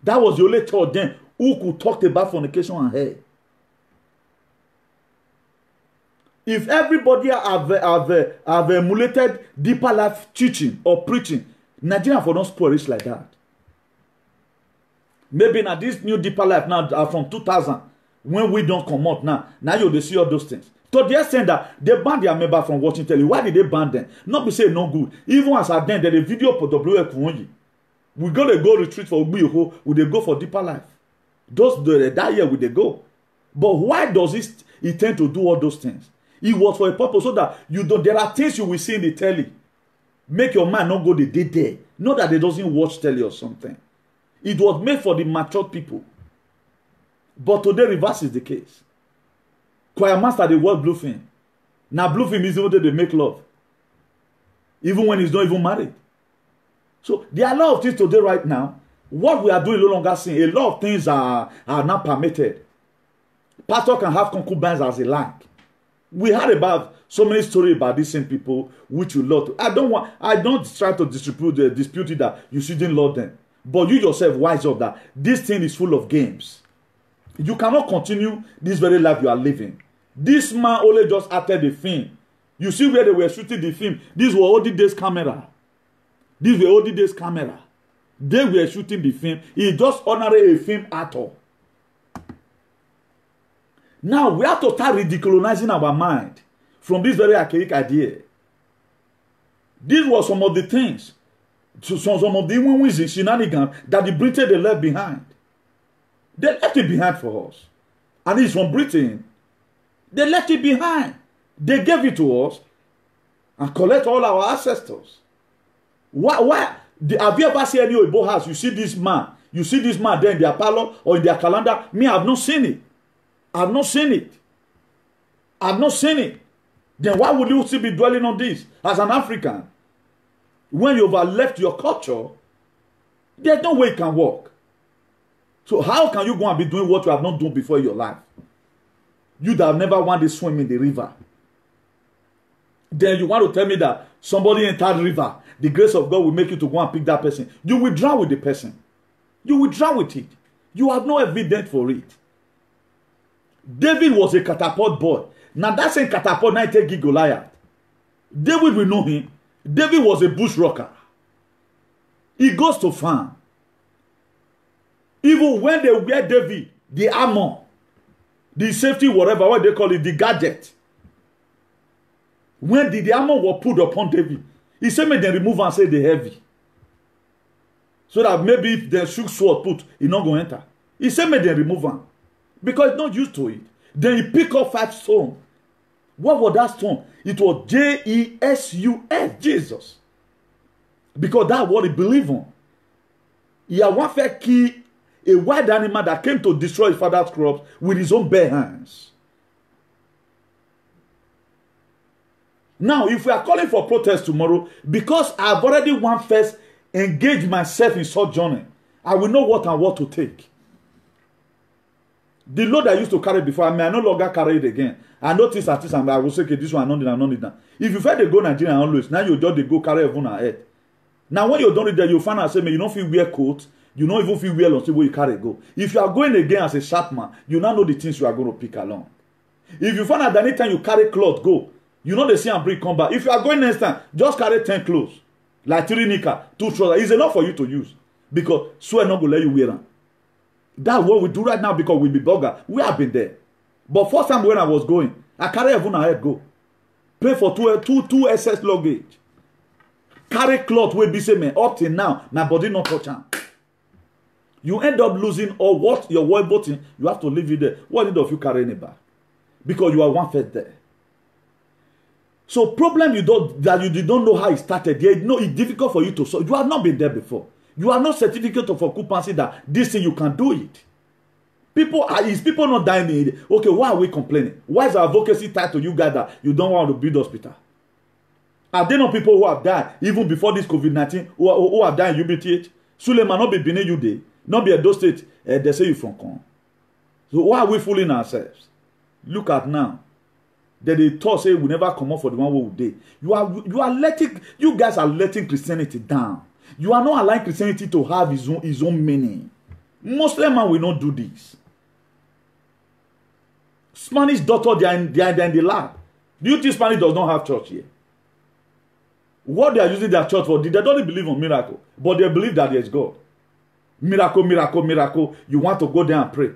That was the only thought then who could talk about fornication and hell. If everybody have emulated deeper life teaching or preaching, Nigeria for not spoil it like that. Maybe now this new deeper life now from 2000, when we don't come out now you see all those things. To the extent that they banned their member from watching telly. Why did they ban them? Not be say no good. Even as at then, there's a video for WF Kuonyi. We're going to go retreat for Ubiyoho. Will they go for deeper life? That year will they go? But why does it tend to do all those things? It was for a purpose so that you don't. There are things you will see in the telly. Make your mind not go the day there. Not that they doesn't watch telly or something. It was made for the matured people. But today reverse is the case. Choir master, they watch Bluefin. Now Bluefin is the way they make love. Even when he's not even married. So there are a lot of things today right now. What we are doing no longer seeing. A lot of things are not permitted. Pastor can have concubines as he like. We heard about so many stories about these same people which you love. I don't try to dispute it that you shouldn't love them. But you yourself wise up that this thing is full of games. You cannot continue this very life you are living. This man only just acted the film. You see where they were shooting the film. These were olden days camera. These were olden days camera. They were shooting the film. He just honored a film actor. Now we have to start ridiculizing our mind from this very archaic idea. These were some of the things, some of the shenanigans that the British they left behind. They left it behind for us. And it's from Britain. They left it behind. They gave it to us and collect all our ancestors. Why? Have you ever seen any Oyibo house? You see this man. You see this man there in their parlor or in their calendar. Me, I have not seen it. I have not seen it. I have not seen it. Then why would you still be dwelling on this as an African? When you've left your culture, there's no way it can work. So how can you go and be doing what you have not done before in your life? You that have never wanted to swim in the river. Then you want to tell me that somebody entered the river, the grace of God will make you to go and pick that person. You will drown with the person. You will drown with it. You have no evidence for it. David was a catapult boy. Now that same catapult, now take Goliath. David will know him. David was a bush rocker. He goes to farm. Even when they wear David, the armor, the safety, whatever, what they call it, the gadget. When the armor was put upon David, he said, may they remove and say they heavy. So that maybe if they shoot sword put, he not going to enter. He said, may they remove him. Because he's not used to it. Then he pick up 5 stones. What was that stone? It was Jesus, Jesus. Because that's what he believed on. ìyàwó fẹ́ kí a wild animal that came to destroy his father's crops with his own bare hands. Now, if we are calling for protest tomorrow, because I've already first engaged myself in such journey, I will know what and what to take. The load I used to carry before, I may no longer carry it again. I notice at this, and I will say, okay, this one, I don't need that. If you feel they go Nigeria always, now you just go carry everyone ahead. Now, when you don't read that, you find out, say, you don't feel wear coat, you don't even feel well until where you carry go. If you are going again as a sharp man, you now know the things you are going to pick along. If you find out that anytime you carry cloth, go. You know they see and bring come back. If you are going next time, just carry 10 clothes. Like 3 knickers, 2 trousers. It's enough for you to use. Because swear not going to let you wear them. That's what we do right now because we be burger. We have been there. But first time when I was going, I carry everyone ahead go. Pay for two SS luggage. Carry cloth wey be say man up till now, my body not touch am. You end up losing all what your world button, you have to leave it there. What need of you carrying it back? Because you are one first there. So problem you don't know how it started. No, it's difficult for you to solve. You have not been there before. You are not certificate of occupancy that this thing you can do it. People not dying in it. Okay, why are we complaining? Why is our advocacy tied to you guys that you don't want to build hospital? Are there not people who have died even before this COVID-19 who have died in UBTH? Suleiman not be Benin you day, not be Edo State. They say you from Con. So why are we fooling ourselves? Look at now. That they thought say we never come up for the one who day. You guys are letting Christianity down. You are not allowing Christianity to have his own meaning. Muslim man will not do this. Spanish doctor, they are in the lab. Do you think Spanish does not have church here? What they are using their church for, they don't believe in miracle, but they believe that there is God. Miracle, miracle, miracle. You want to go there and pray.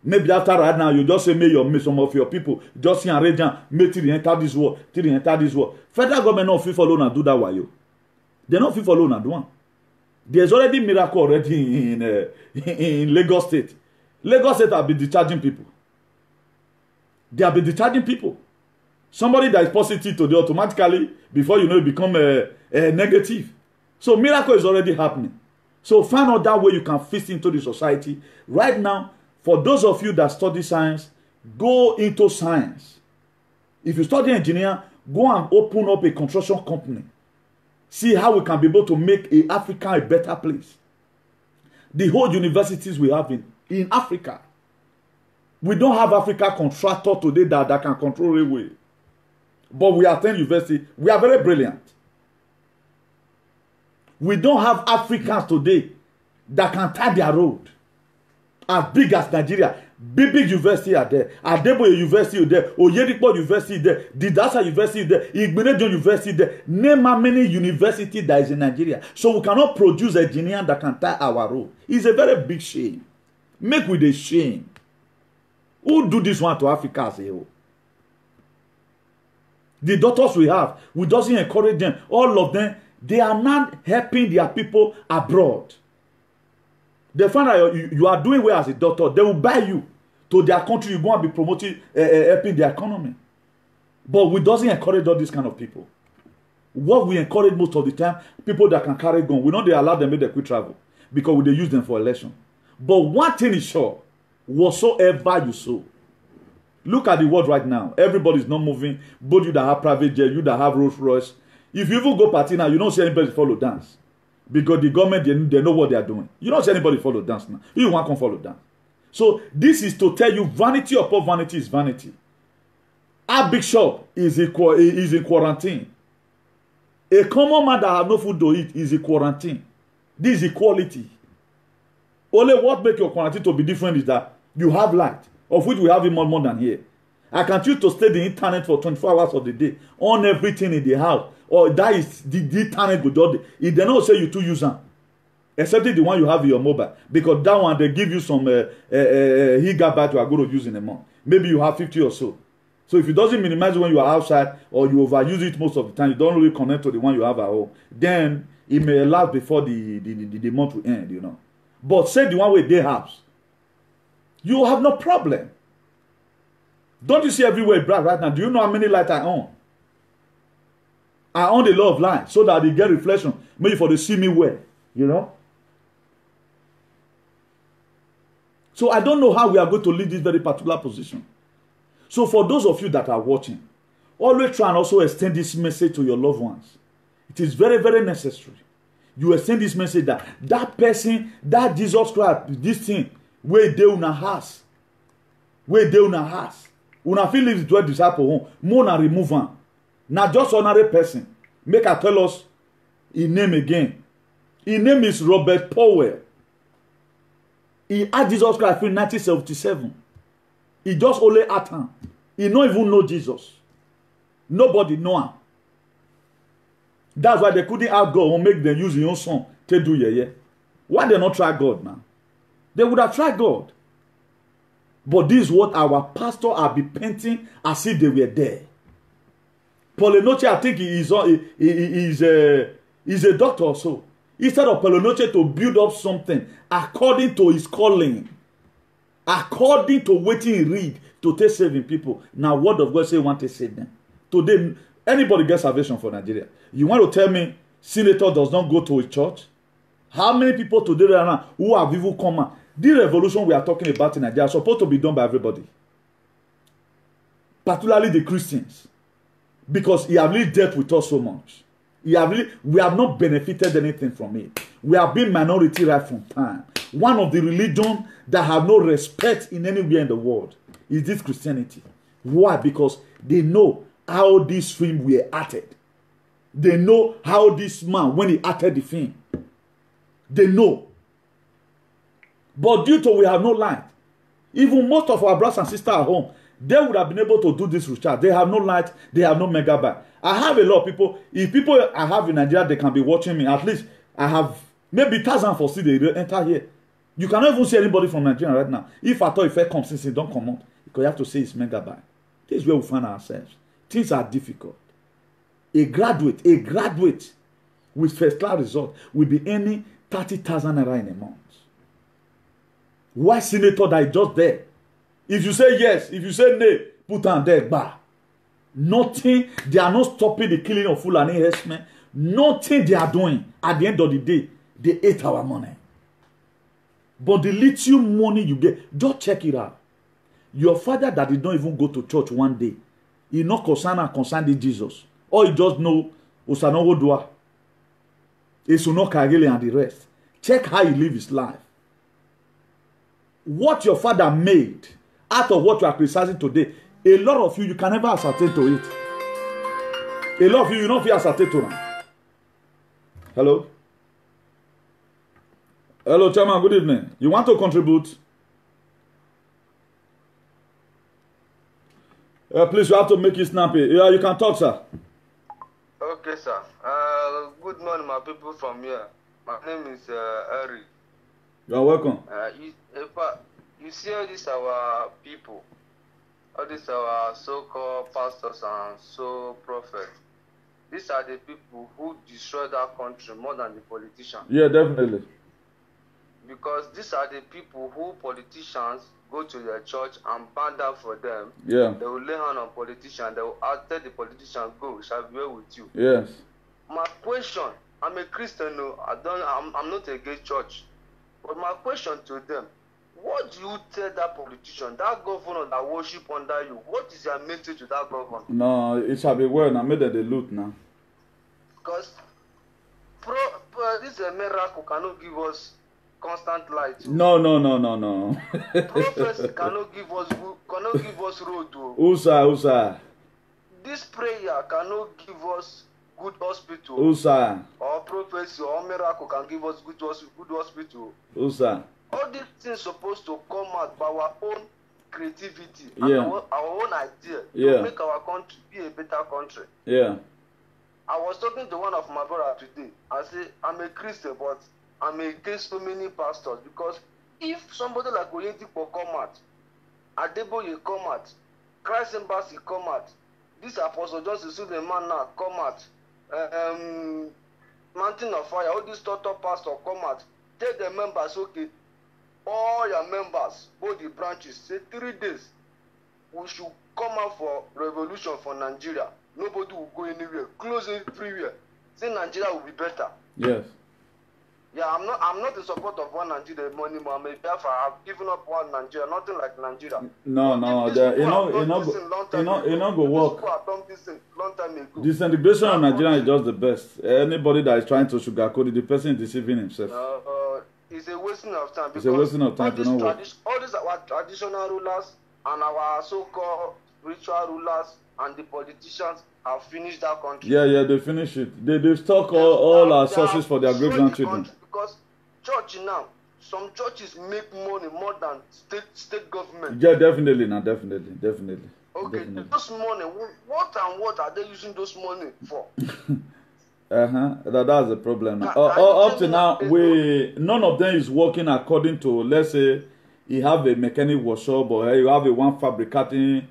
Maybe after right now, you just say, may some of your people just see and read down, may till enter this world, till enter this world. Federal government not fit follow and do that while you. They not fit follow and do one. There's already miracle already in Lagos State. Lagos State have been discharging people. They have been discharging people. Somebody that is positive today automatically, before you know, it become negative. So miracle is already happening. So find out that way you can fit into the society. Right now, for those of you that study science, go into science. If you study engineer, go and open up a construction company. See how we can be able to make Africa a better place. The whole universities we have in Africa. We don't have Africa contractor today that can control railway. But we attend university. We are very brilliant. We don't have Africans today that can tie their road. As big as Nigeria. Big university are there. Adeboye University is there. Oyedipo University is there. Didasa University is there. Igbenejo University is there. Name how many universities that is in Nigeria. So we cannot produce engineer that can tie our road. It's a very big shame. Make with a shame. Who do this one to Africa as a whole? The doctors we have, we doesn't encourage them. All of them, they are not helping their people abroad. They find out you are doing well as a doctor. They will buy you to their country. You go and be promoting, helping the economy. But we doesn't encourage all these kind of people. What we encourage most of the time, people that can carry gun. We know they allow them to quit travel because they use them for election. But one thing is sure, whatsoever you sow. Look at the world right now. Everybody is not moving. Both you that have private jet, you that have Rolls Royce. If you even go party now, you don't see anybody follow dance. Because the government, they know what they are doing. You don't see anybody follow dance now. You want to follow dance. So this is to tell you vanity upon vanity is vanity. Our big shop is in quarantine. A common man that have no food to eat is in quarantine. This is equality. Only what makes your quarantine to be different is that you have light, of which we have more than here. I can choose to stay the internet for 24 hours of the day on everything in the house. Or that is the internet with all the, if they don't say you to use them, except the one you have in your mobile, because that one they give you some gigabyte you are going to use in a month. Maybe you have 50 or so. So if it doesn't minimize when you are outside or you overuse it most of the time, you don't really connect to the one you have at home, then it may last before the month will end, you know. But say the one with their house, you have no problem. Don't you see everywhere bright right now? Do you know how many lights I own? I own a lot of light so that they get reflection. Maybe for they see me well, you know. So I don't know how we are going to leave this very particular position. So for those of you that are watching, always try and also extend this message to your loved ones. It is very, very necessary. You extend this message that that person, that Jesus Christ, this thing, where they una has, una feel leave the 12 disciples home, more na remove am. Now just ordinary person. Make her tell us his name again. His name is Robert Powell. He had Jesus Christ in 1977. He just only at him. He don't even know Jesus. Nobody know him. That's why they couldn't ask God or make them use your own son to do yeah. Why they not try God now? They would have tried God. But this is what our pastor have been painting as if they were there. Polinoche, I think he is a doctor also. Instead of Polinoche to build up something according to his calling, according to what he read to take saving people. Now, word of God say want to save them. Today, anybody gets salvation for Nigeria. You want to tell me senator does not go to a church? How many people today right now who have even come out? The revolution we are talking about in Nigeria is supposed to be done by everybody, particularly the Christians, because he have really dealt with us so much. We have not benefited anything from it. We have been minority right from time. One of the religions that have no respect in anywhere in the world is this Christianity. Why? Because they know how this film were acted. They know how this man, when he acted the film, they know. But due to we have no light, even most of our brothers and sisters at home, they would have been able to do this recharge. They have no light, they have no megabyte. I have a lot of people. If people I have in Nigeria, they can be watching me. At least I have maybe 1,000 for see they enter here. You cannot even see anybody from Nigeria right now. If I thought if I come since they don't come out, because you have to say it's megabyte. This is where we find ourselves. Things are difficult. A graduate with first class result will be earning 30,000 naira in a month. Why senator that is just there? If you say yes, if you say no, put on there, bah. Nothing, they are not stopping the killing of Fulani herdsmen. Nothing they are doing. At the end of the day, they ate our money. But the little money you get, just check it out. Your father that did not even go to church one day, he not concerned Jesus. Or he just know Osanowo Dua, Esuno Kagele and the rest. Check how he live his life. What your father made out of what you are criticizing today, a lot of you can never ascertain to it. A lot of you not feel ascertain to them. Hello? Hello, Chairman, good evening. You want to contribute? Please, you have to make it snappy. Yeah, you can talk, sir. Okay, sir. Good morning, my people from here. My name is Eric. You are welcome. You see all these our people, all these our so-called pastors and prophets. These are the people who destroy that country more than the politicians. Yeah, definitely. Because these are the people who politicians go to their church and ban down for them. Yeah. They will lay hand on politicians. They will tell the politician, go, shall be well with you. Yes. My question, I'm a Christian, no, I'm not against church. But my question to them, what do you tell that politician, that governor that worship under you? What is your message to that governor? No, it shall be well. Now, made that they loot now. Because this miracle cannot give us constant light. No. Prophecy cannot give us road. Usa. This prayer cannot give us good hospital. Usa. Or prophecy or miracle can give us good hospital. Usa. All these things supposed to come out by our own creativity and our own idea to make our country be a better country. Yeah. I was talking to one of my brothers today. I said, I'm a Christian, but I'm against so many pastors because if somebody like Oyedepo come out, Adeboye come out, Christ Embassy come out, this Apostle Joseph Suleiman now come out, Mountain of Fire, all these top pastors come out, tell the members, okay, all your members, both the branches, say 3 days, we should come out for revolution for Nigeria. Nobody will go anywhere, close everywhere. Say Nigeria will be better. Yes. Yeah, I'm not in support of one Nigeria money, man. Maybe I've given up one Nigeria, nothing like Nigeria. No, no, you know, go work. People have done this thing long time ago. Disintegration of Nigeria is just the best. Anybody that is trying to sugarcoat it, the person is deceiving himself. It's a wasting of time. It's a wasting of time to know what. All these our traditional rulers and our so-called spiritual rulers and the politicians have finished that country. Yeah, they finish it. They stock all our sources for their great grandchildren. Because church now, some churches make money more than state government. Yeah, definitely, definitely. Okay, those money, what are they using those money for? That's the problem. Up to now, none of them is working according to, let's say, you have a mechanic workshop or you have a one fabricating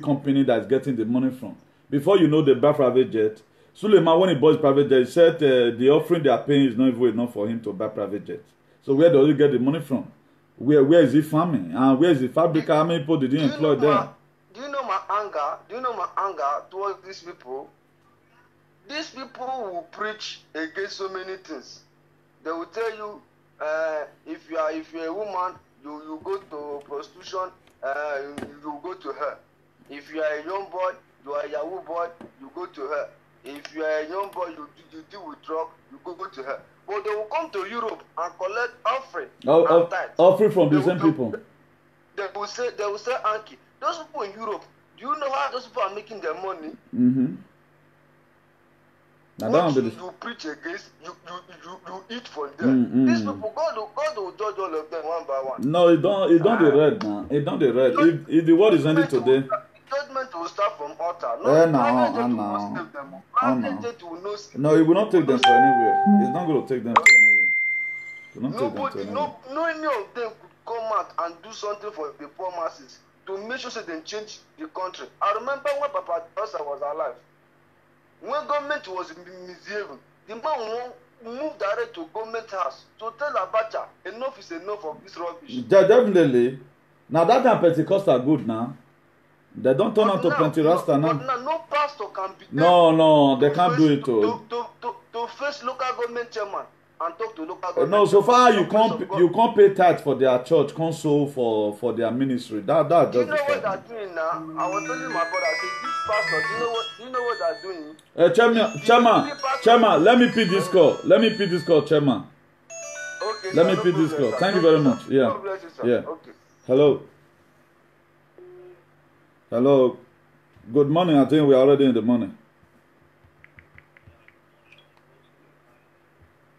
company that's getting the money from. Before you know, they buy private jet. Suleiman, when he bought private jet, he said the offering they are paying is not even enough for him to buy private jet. So where does he get the money from? Where is he farming? And where is the fabricator? How many people did he employ there? Do you know my anger? Do you know my anger towards these people? These people will preach against so many things. They will tell you, if you're a woman, you go to prostitution, you go to her. If you are a young boy, you are a Yahoo boy, you go to her. If you are a young boy, you deal with drugs, you go to her. But they will come to Europe and collect offering. Offering from the same people. They will say, Anki, those people in Europe, do you know how those people are making their money? What you preach against, you eat for them. These people, God will judge all of them one by one. No, it don't the red now. It don't the red. If the world is ending today. Judgment will start from altar. No, it will not take them to anywhere. It's not going to take them to anywhere. No any of them could come out and do something for the poor masses to make sure they change the country. I remember when Papa Dosa was alive. When government was misbehaving, the man moved direct to government house to tell Abacha enough is enough of this rubbish. Definitely. Now that time Pentecost are good now. They don't turn out to Pentecost now. No pastor can be. No, they can't do it. To face local government chairman and talk to local government. No, so far you can't pay tax for their church, console for their ministry. That just. Do you know what they're doing now? I was telling my brother, I said, this pastor, do you know what they're doing? Chairman, let me pick this call. Chairman. Okay. Let me pick this call. Thank you very much. Yeah. God bless you, sir. Yeah. Okay. Hello. Good morning. I think we're already in the morning.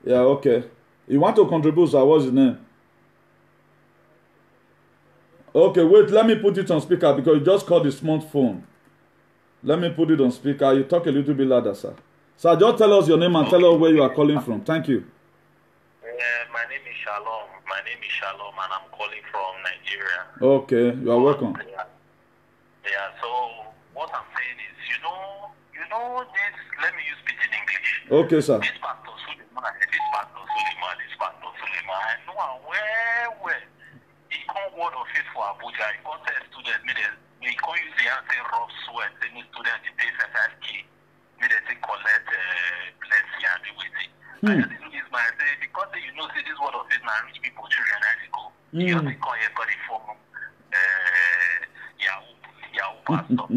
Yeah, okay. You want to contribute, sir? What's his name? Okay, wait. Let me put it on speaker because you just called the smartphone. Let me put it on speaker. You talk a little bit louder, sir. Sir, just tell us your name and tell us where you are calling from. Thank you. My name is Shalom. And I'm calling from Nigeria. Okay, you are welcome. Yeah, so what I'm saying is, you know this, let me use pidgin English. Okay, sir. This Pastor Suleiman, I know him well. He come word of faith for Abuja. He come tell students, he come use the answer rough sweat, any student they pay 5K, they collect blessing and be waiting. I just do this man say, because you know, say this word of faith now rich people children as they go. You have to call here for the form Yahoo pastor.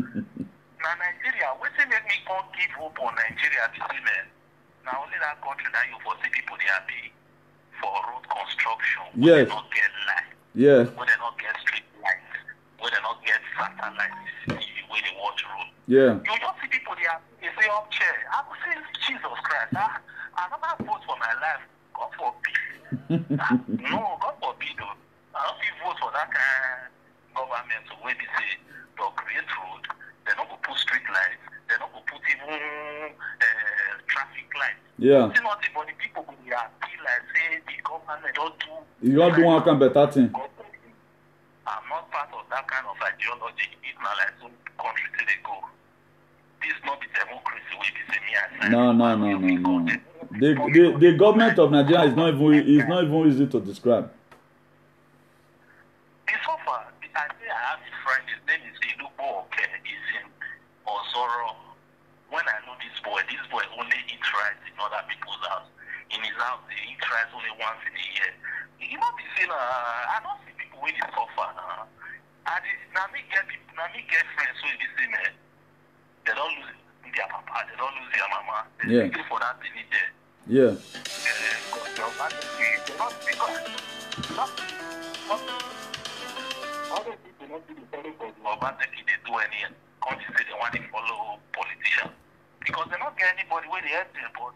Now Nigeria, what say make me can't give hope on Nigeria this man? Now only that country that you foresee people they are be for road construction, where they not get light, where they not get street lights, where they not get satellite CCTV where they watch road. Yeah. You just see people they say up chair. I would say Jesus Christ. I never vote for my life. God forbid. No, God forbid. I don't see vote for that kind of government where they say they'll create road, they're not going to put street lights, they're not going to put even traffic lights. Yeah. See nothing but the people who are like say the government don't do. You don't do one kind of better thing. I'm not part of that kind of ideology. It's not like some country till they go. This not the democracy way they say me as No. The government of Nigeria is not even easy to describe. So far, I have a friend, his name is Ilubo Oke, he's in Ozoro. When I know this boy only eats rice in other people's house. In his house, he eats rice Now me get friends so you see man, they don't lose their papa, they don't lose their mama. They still for that thing there. Yeah. Other people not do the follow for they do any country say they want to follow politicians because they not get anybody where they help them, but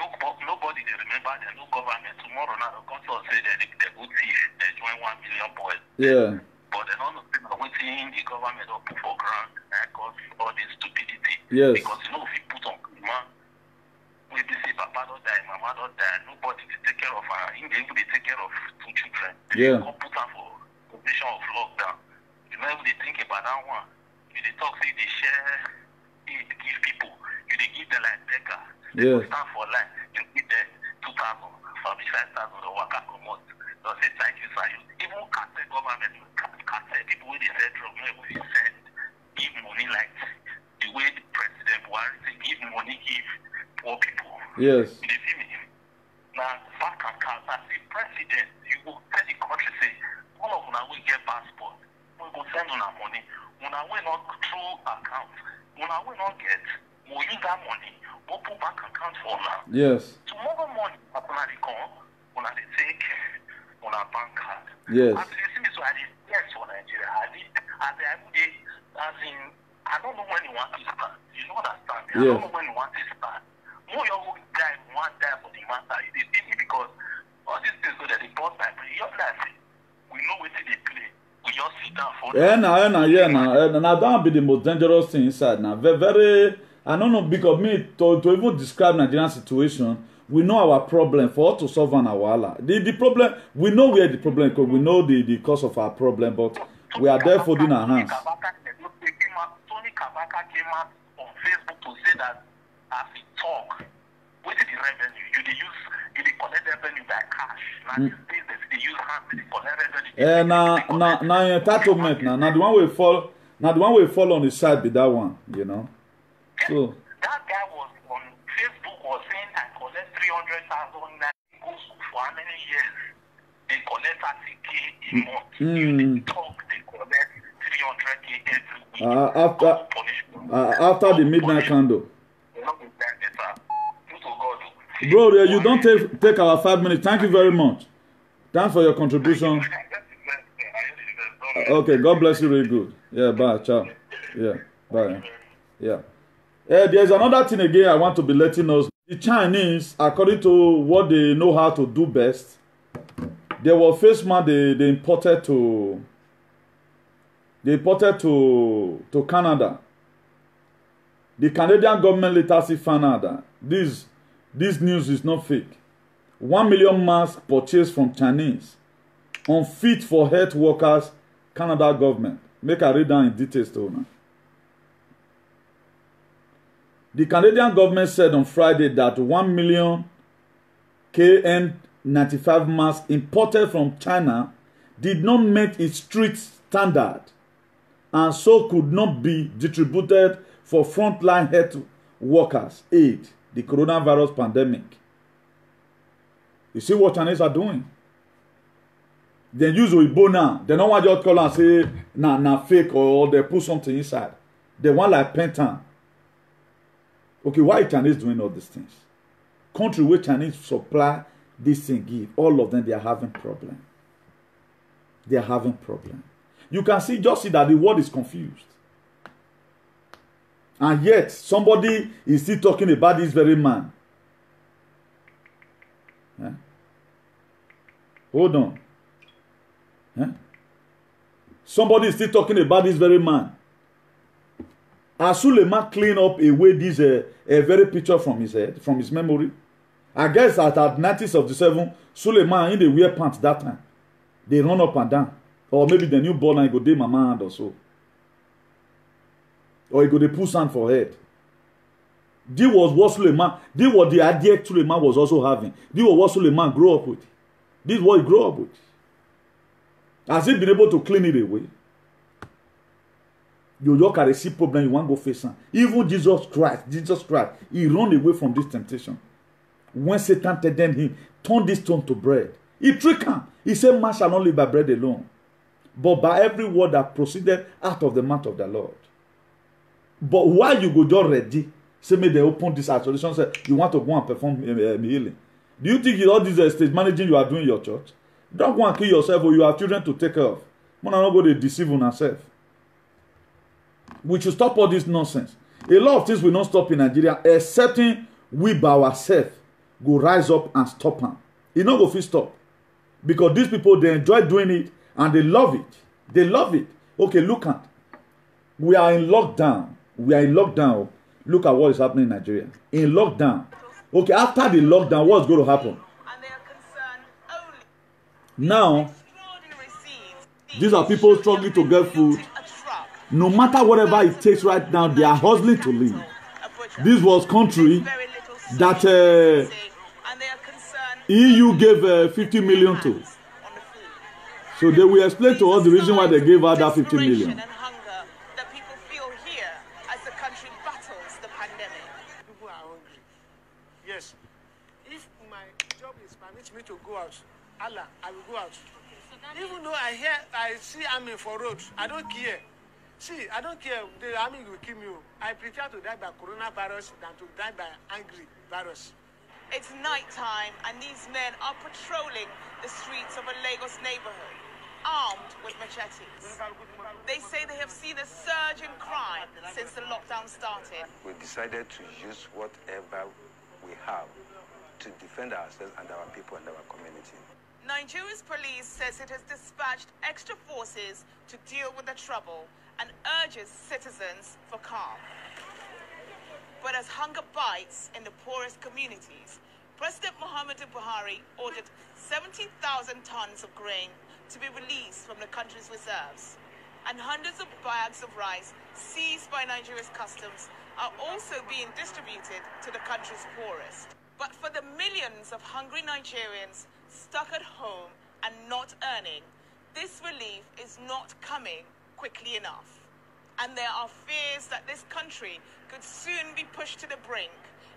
nobody they remember them, no government. Tomorrow now the council say they go thief, they join 1 million boys. Yeah. But they don't know waiting the government will put for ground and cause all this stupidity. Yes. Because you know if you put on man, we be say papa don't die, mama don't die, nobody will take care of her. They will take care of 2 children. Yeah. They go put her for position of lockdown. You know if they think about that one, you they talk say they share it give people, you they give them like beggar. They Yeah. stand for line, you give them 2,000, 5,000 or work a month. They'll say thank you, sir. Even Catholic government, Catholic people where they send from where they send give money like the way the president Buhari say give money, give poor people. Yes. You see me? Now back and count as the president, you go tell the country say all of una will get passport, we go send una money. Una will not through account. Una will not get, we use that money, we put bank account for now. Yes. Tomorrow morning, upon the come, una they take on a bank card. Yes. As you see me, so I did yes for Nigeria. As in, I don't know when you want to start. You know understand me? I don't know when you want to start. More your own guy want that for the matter. They see me because all these things so that they bought my play. Your life, we know what they play. We just sit down for Now that be the most dangerous thing inside now. Very I don't know because me to even describe Nigerian situation. We know our problem for us to solve an awala. The problem, we know where the problem is because we know the cause of our problem, but we are there folding our hands. Tony Kabaka came out on Facebook to say that as he talk, what is the revenue? You collect revenue by cash. Now these days they use hands, they collect revenue. Now entitlement now the one we fall on the side be that one, you know. So that guy was on Facebook was saying I collect 300,000 goes for how many years? They collect 30K a month. They talk, they collect 300K every week. After the midnight candle. Bro, you don't take our 5 minutes. Thank you very much. Thanks for your contribution. Okay, God bless you really good. Yeah, bye, ciao. Yeah, bye. Yeah. There's another thing again I want to be letting us. The Chinese, according to what they know how to do best, there was first man they imported to Canada. The Canadian government later found out that this news is not fake. 1 million masks purchased from Chinese, unfit for health workers. Canada government. Make I read down in details to now. The Canadian government said on Friday that 1 million KN95 masks imported from China did not meet its strict standard and so could not be distributed for frontline health workers aid the coronavirus pandemic. You see what Chinese are doing? They use Oyibo now. They don't want you to call and say na fake or they put something inside. They want like Pentan. Okay, why Chinese doing all these things? Country where Chinese supply this thing give, all of them they are having problem. They are having problem. You can just see that the world is confused. And yet, somebody is still talking about this very man. Huh? Hold on. Huh? Somebody is still talking about this very man. As Suleiman clean up away this a very picture from his head, from his memory. I guess at 90s of the 7, Suleiman in the wear pants that time. They run up and down. Or maybe the newborn and go dey mama hand or so. Or he go dey put sand for head. This was what Suleiman, this was the idea Suleiman was also having. This was what Suleiman grew up with. This is what he grew up with. Has he been able to clean it away? You just can see problem, you want to go face him. Even Jesus Christ, he run away from this temptation. When Satan told him, turn this stone to bread. He tricked him. He said, man shall not live by bread alone, but by every word that proceeded out of the mouth of the Lord. But why you go just ready? Say, may they open this isolation, say, you want to go and perform healing. Do you think all this stage managing you are doing in your church? Don't go and kill yourself, or you have children to take care of. Man, I'm not going to deceive on ourselves. We should stop all this nonsense. A lot of things will not stop in Nigeria, excepting we by ourselves go rise up and stop them. It not go fit stop. Because these people, they enjoy doing it and they love it. They love it. Okay, look at. We are in lockdown. We are in lockdown. Look at what is happening in Nigeria. In lockdown. Okay, after the lockdown, what's going to happen? Now, these are people struggling to get food. No matter whatever it takes right now, they are hustling to live. This was country that EU gave 50 million to. So they will explain to us the reason why they gave her that 50 million. Yes. If my job is permits me to go out, Allah, I will go out. Even though I see army for roads, I don't care. See, I don't care. The army will kill me. I prefer to die by coronavirus than to die by angry virus. It's nighttime and these men are patrolling the streets of a Lagos neighborhood, armed with machetes. They say they have seen a surge in crime since the lockdown started. We decided to use whatever we have to defend ourselves and our people and our community. Nigeria's police says it has dispatched extra forces to deal with the trouble and urges citizens for calm. But as hunger bites in the poorest communities, President Muhammadu Buhari ordered 70,000 tons of grain to be released from the country's reserves. And hundreds of bags of rice seized by Nigeria's customs are also being distributed to the country's poorest. But for the millions of hungry Nigerians stuck at home and not earning, this relief is not coming quickly enough. And there are fears that this country could soon be pushed to the brink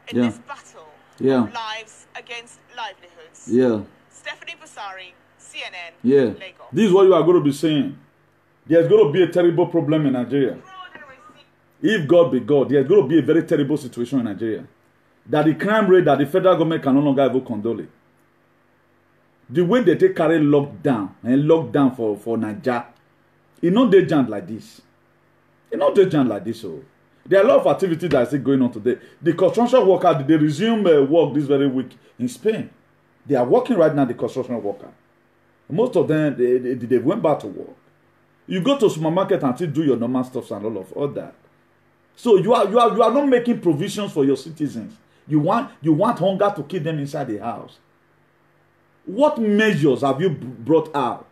in this battle of lives against livelihoods. Stephanie Basari, CNN, Lagos. This is what you are going to be saying. There's going to be a terrible problem in Nigeria. If God be God, there's going to be a very terrible situation in Nigeria. That the crime rate that the federal government can no longer even condole it. The way they take carry lockdown for Nigeria, it's not they giant like this. It's not they giant like this. So there are a lot of activities that are still going on today. The construction workers, they resume work this very week in Spain. They are working right now, the construction worker. Most of them, they went back to work. You go to supermarket and still do your normal stuff and all that. So you are not making provisions for your citizens. You want hunger to keep them inside the house. What measures have you brought out?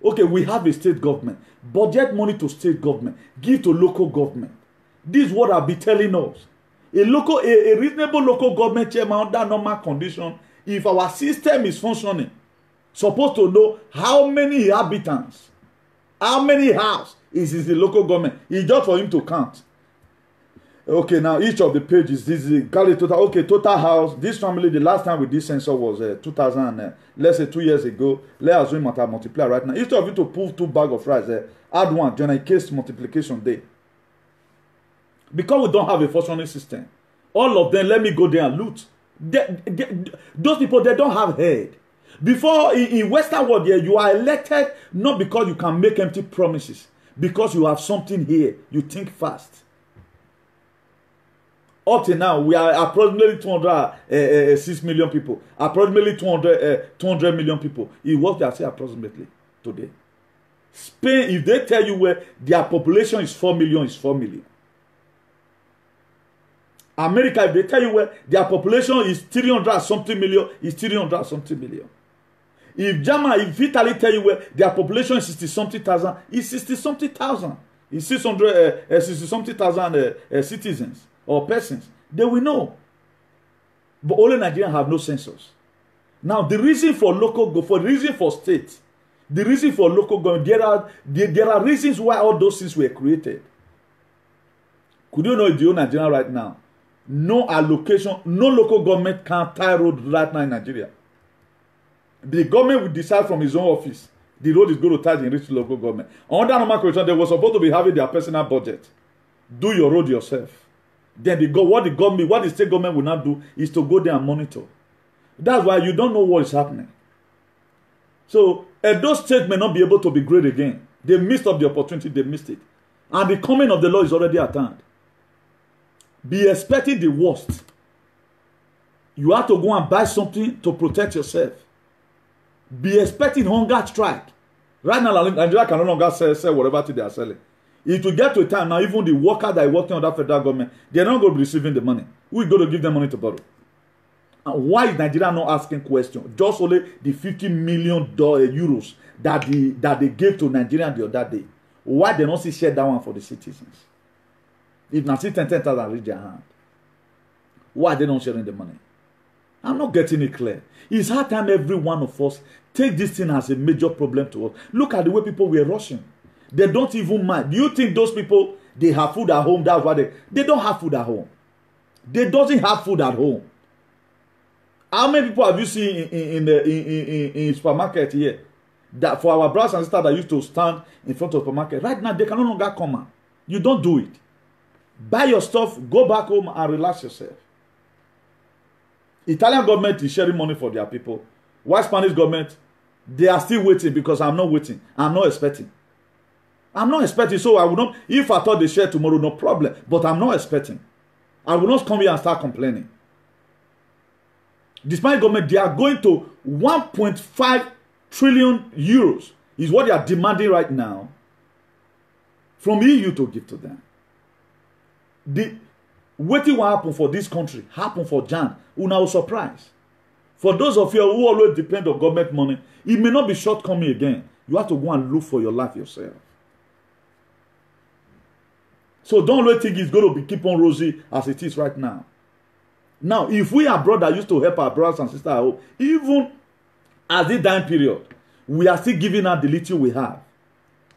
Okay, we have a state government. Budget money to state government. Give to local government. This is what I'll be telling us. A reasonable local government chairman under normal condition, if our system is functioning, supposed to know how many inhabitants, how many houses is the local government. It's just for him to count. Okay, now each of the pages, this is total. Okay, total house. This family, the last time we did census was 2000. Let's say 2 years ago. Let's assume multiply right now. Instead of you to pull 2 bags of rice, add one during a case multiplication day. Because we don't have a functioning system, all of them, let me go there and loot. Those people, they don't have head. Before in Western world, you are elected not because you can make empty promises, because you have something here. You think fast. Up to now, we are approximately 206 million people. Approximately 200 million people. Is what they are saying approximately today. Spain, if they tell you where their population is 4 million, is 4 million. America, if they tell you where their population is 300 something million, is 300 something million. If Germany, if Italy tell you where their population is 60 something thousand, is 60 something thousand. Is 60 something thousand citizens or persons, they will know. But only Nigerians have no census. Now, the reason for state, the reason for local government, there are reasons why all those things were created. Could you know if you Nigeria right now? No allocation, no local government can tie road right now in Nigeria. The government will decide from his own office. the road is going to touch the rich local government. Under normal condition, they were supposed to be having their personal budget. Do your road yourself. Then what the state government will not do is to go there and monitor. That's why you don't know what is happening. So Edo State may not be able to be great again. They missed up the opportunity, they missed it. And the coming of the Lord is already at hand. Be expecting the worst. You have to go and buy something to protect yourself. Be expecting hunger strike. Right now, Nigeria can no longer sell whatever they are selling. It will get to a time now, even the workers that are working on that federal government, they are not going to be receiving the money. We're going to give them money to borrow. And why is Nigeria not asking questions? Just only the 50 million euros that they gave to Nigeria the other day. Why they don't see share that one for the citizens? If not see 10,000 reach their hand, why they not sharing the money? I'm not getting it clear. It's hard time every one of us take this thing as a major problem to us. Look at the way people were rushing. They don't even mind. Do you think those people, they have food at home? That's why they don't have food at home. They doesn't have food at home. How many people have you seen in supermarket here? That for our brothers and sisters that used to stand in front of supermarket, right now they can no longer come out. You don't do it. Buy your stuff, go back home and relax yourself. Italian government is sharing money for their people. Why Spanish government? They are still waiting because I'm not waiting. I'm not expecting. I'm not expecting. So I will not, if I thought they share tomorrow, no problem. But I'm not expecting. I will not come here and start complaining. The Spanish government, they are going to 1.5 trillion euros is what they are demanding right now from EU to give to them. Waiting what happen for this country happen for Jan. Una surprise. For those of you who always depend on government money, it may not be shortcoming again. You have to go and look for your life yourself. So don't really think it's going to be keep on rosy as it is right now. Now, if we are brothers used to help our brothers and sisters at home, even at this time period, we are still giving out the little we have.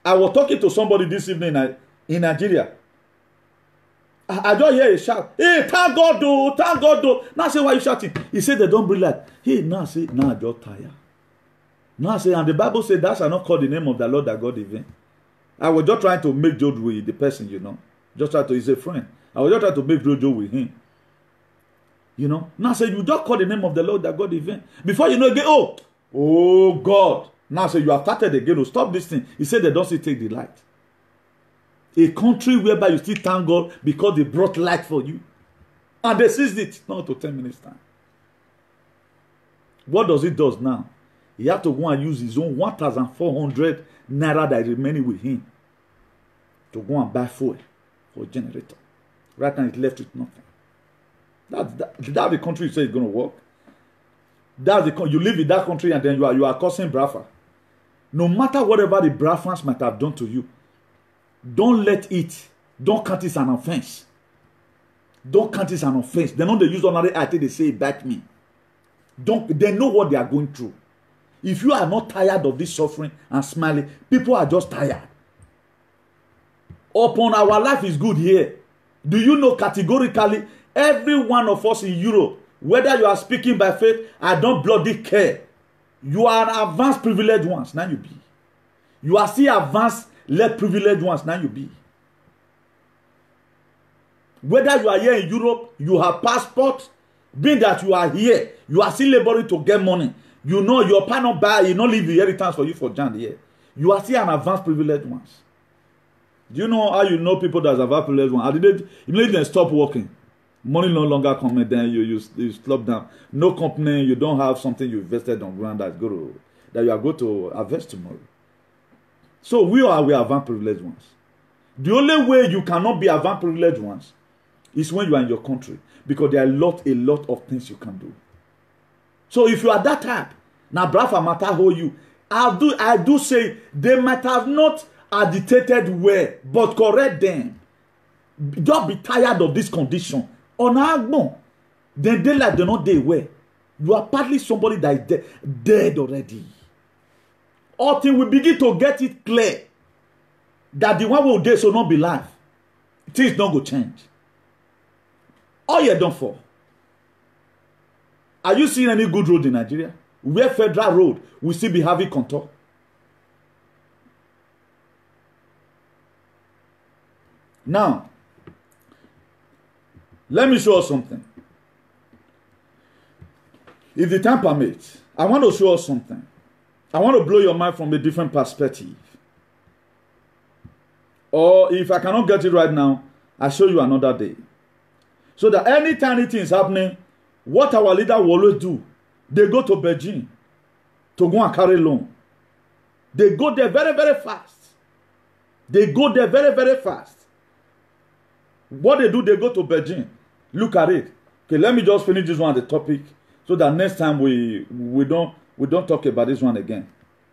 I was talking to somebody this evening in Nigeria. I just hear a shout, hey, thank God though, thank God though. Now I say, why are you shouting? He said they don't bring light. Hey, now I say, now I just tired. Now I say, and the Bible said, thou shalt not call the name of the Lord that God in vain. I was just trying to make joke with the person, you know. Just try to, he's a friend. I was just trying to make joke with him. You know. Now I say, you just call the name of the Lord that God in vain. Before you know again, oh God. Now I say, you have started again to stop this thing. He said they don't still take the light. A country whereby you still thank God because they brought light for you. And they seized it. Not to 10 minutes time. What does it do now? He have to go and use his own 1,400 naira that is remaining with him to go and buy fuel for a generator. Right now, it's left with nothing. That's the country you say is going to work. That's the you live in that country and then you are causing Biafra. No matter whatever the Biafrans might have done to you, don't let it. Don't count it as an offense. Don't count it as an offense. They know they use another I think they say back me. They know what they are going through. If you are not tired of this suffering and smiling, people are just tired. Upon our life is good here. Do you know categorically every one of us in Europe, whether you are speaking by faith, I don't bloody care. You are an advanced privileged ones. Now you be. You are still advanced less privileged ones. Now you be. Whether you are here in Europe, you have passport, being that you are here, you are still laboring to get money. You know your partner buy, you not leave the inheritance for you for Jan here. You are still an advanced privileged ones. Do you know how you know people that are advanced privileged ones? Immediately they stop working. Money no longer coming, then you stop down. No company, you don't have something you invested on ground that you are going to harvest tomorrow. So we are advanced privileged ones. The only way you cannot be advanced privileged ones is when you are in your country, because there are a lot of things you can do. So if you are that type, now Biafra matter hold you. I do say they might have not agitated well, but correct them. Don't be tired of this condition. On Agbo, then they like they're not there where you are partly somebody that is dead already. All things will begin to get it clear that the one will there so not be life. Things don't go change. All you done for. Are you seeing any good road in Nigeria? Where federal road will still be having contour? Now, let me show us something. If the time permits, I want to show us something. I want to blow your mind from a different perspective. Or if I cannot get it right now, I'll show you another day. So that anytime anything is happening, what our leader will always do, they go to Beijing to go and carry loan. They go there very, very fast. They go there very, very fast. What they do, they go to Beijing. Look at it. Okay, let me just finish this one, the topic, so that next time we don't talk about this one again.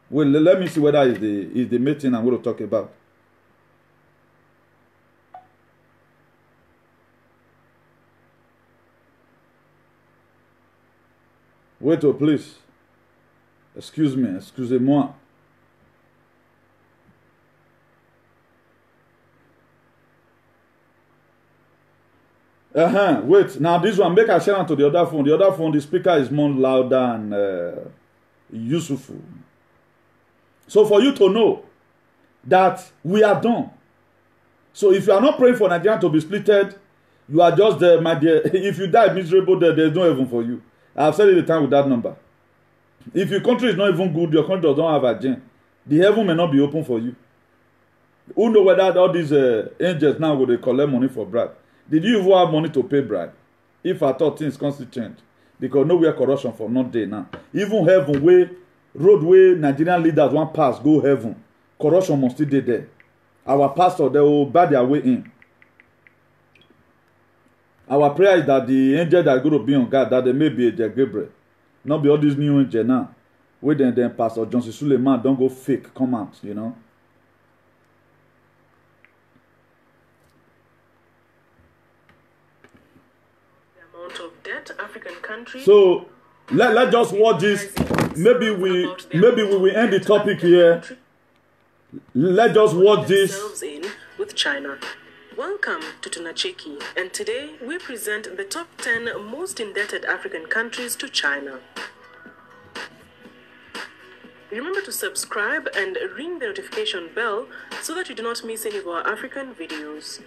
Well, let me see whether is the meeting I'm going to talk about. Wait, oh, please. Excuse me, excusez-moi. Wait, now this one, make a share to the other phone. The other phone, the speaker is more louder and useful. So for you to know that we are done. So if you are not praying for Nigeria to be splitted, you are just there, my dear. If you die miserable, there's no heaven for you. I've said it the time with that number. If your country is not even good, your country doesn't have a gene, the heaven may not be open for you. Who know whether all these angels now will they collect money for bribe? Did you even have money to pay bribe? If I thought things constantly change, because nowhere corruption for not there now. Even heaven way, roadway, Nigerian leaders want pass go heaven. Corruption must still be there. Our pastor, they will buy their way in. Our prayer is that the angel that are going to be on guard, that they may be a Gabriel. Not be all these new angels now. Wait then Pastor Johnson Suleiman don't go fake come out, you know. African countries. So let's just watch this. Maybe we will end the topic here. Let's just watch this. In with China. Welcome to Tunacheki, and today we present the top 10 most indebted African countries to China. Remember to subscribe and ring the notification bell so that you do not miss any of our African videos.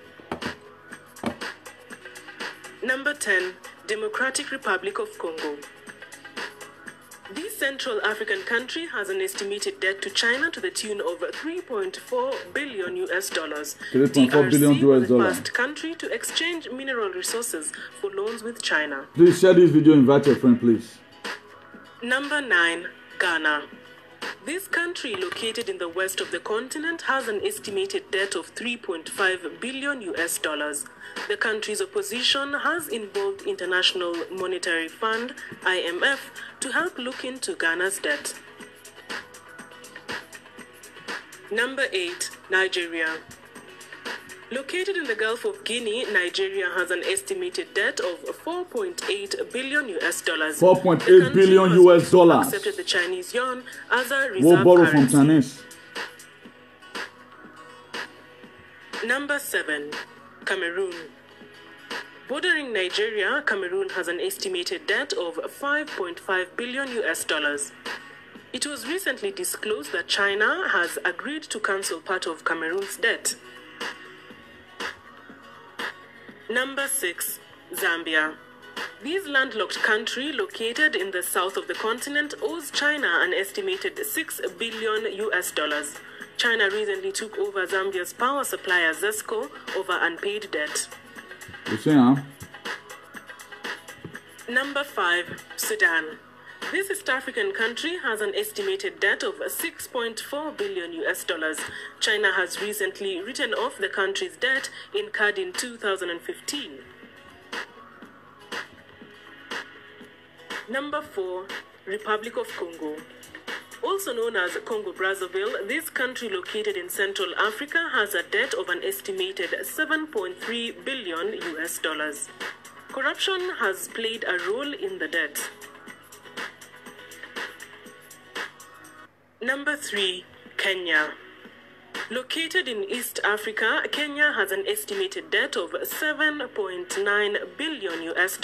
Number 10. Democratic Republic of Congo. This Central African country has an estimated debt to China to the tune of $3.4 billion US. $3.4 billion US. The first country to exchange mineral resources for loans with China. Please share this video, invite your friend, please. Number 9. Ghana. This country, located in the west of the continent, has an estimated debt of $3.5 billion US. The country's opposition has involved International Monetary Fund, IMF, to help look into Ghana's debt. Number 8. Nigeria. Located in the Gulf of Guinea, Nigeria has an estimated debt of $4.8 billion US. $4.8 billion US. Accepted the Chinese yuan as a reserve we'll borrow currency. From Chinese. Number 7. Cameroon. Bordering Nigeria, Cameroon has an estimated debt of $5.5 billion US. It was recently disclosed that China has agreed to cancel part of Cameroon's debt. Number 6. Zambia. This landlocked country, located in the south of the continent, owes China an estimated $6 billion US. China recently took over Zambia's power supplier ZESCO over unpaid debt. You see, huh? Number 5. Sudan. This East African country has an estimated debt of $6.4 billion US. China has recently written off the country's debt incurred in 2015. Number 4. Republic of Congo. Also known as Congo-Brazzaville, this country located in Central Africa has a debt of an estimated $7.3 billion US. Corruption has played a role in the debt. Number 3. Kenya. Located in East Africa, Kenya has an estimated debt of $7.9 billion US.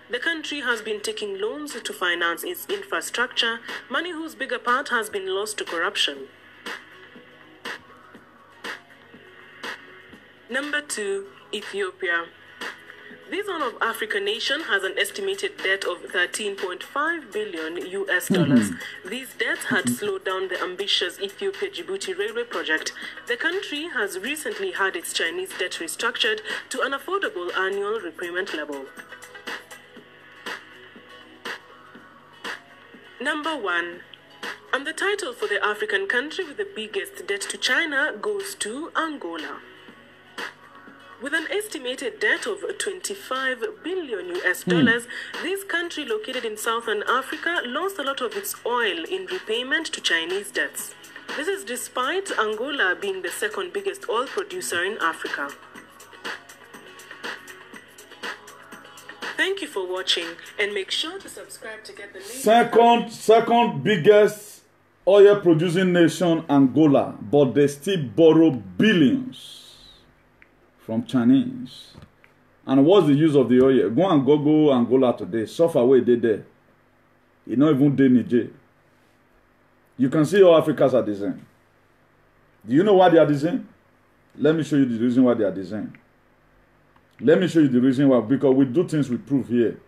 The country has been taking loans to finance its infrastructure, money whose bigger part has been lost to corruption. Number 2, Ethiopia. This Horn of Africa nation has an estimated debt of 13.5 billion US dollars. These debts had slowed down the ambitious Ethiopia-Djibouti railway project. The country has recently had its Chinese debt restructured to an affordable annual repayment level. Number 1. And the title for the African country with the biggest debt to China goes to Angola. With an estimated debt of 25 billion US dollars, this country located in southern Africa lost a lot of its oil in repayment to Chinese debts. This is despite Angola being the second biggest oil producer in Africa. Thank you for watching, and make sure to subscribe to get the latest. Second biggest oil producing nation, Angola, but they still borrow billions from Chinese. And what's the use of the oil? Go and go Angola today. Suffer away they there. You not even dey Niger. You can see how Africans are designed. Do you know why they are designed? Let me show you the reason why they are designed. Let me show you the reason why. Because we do things we prove here.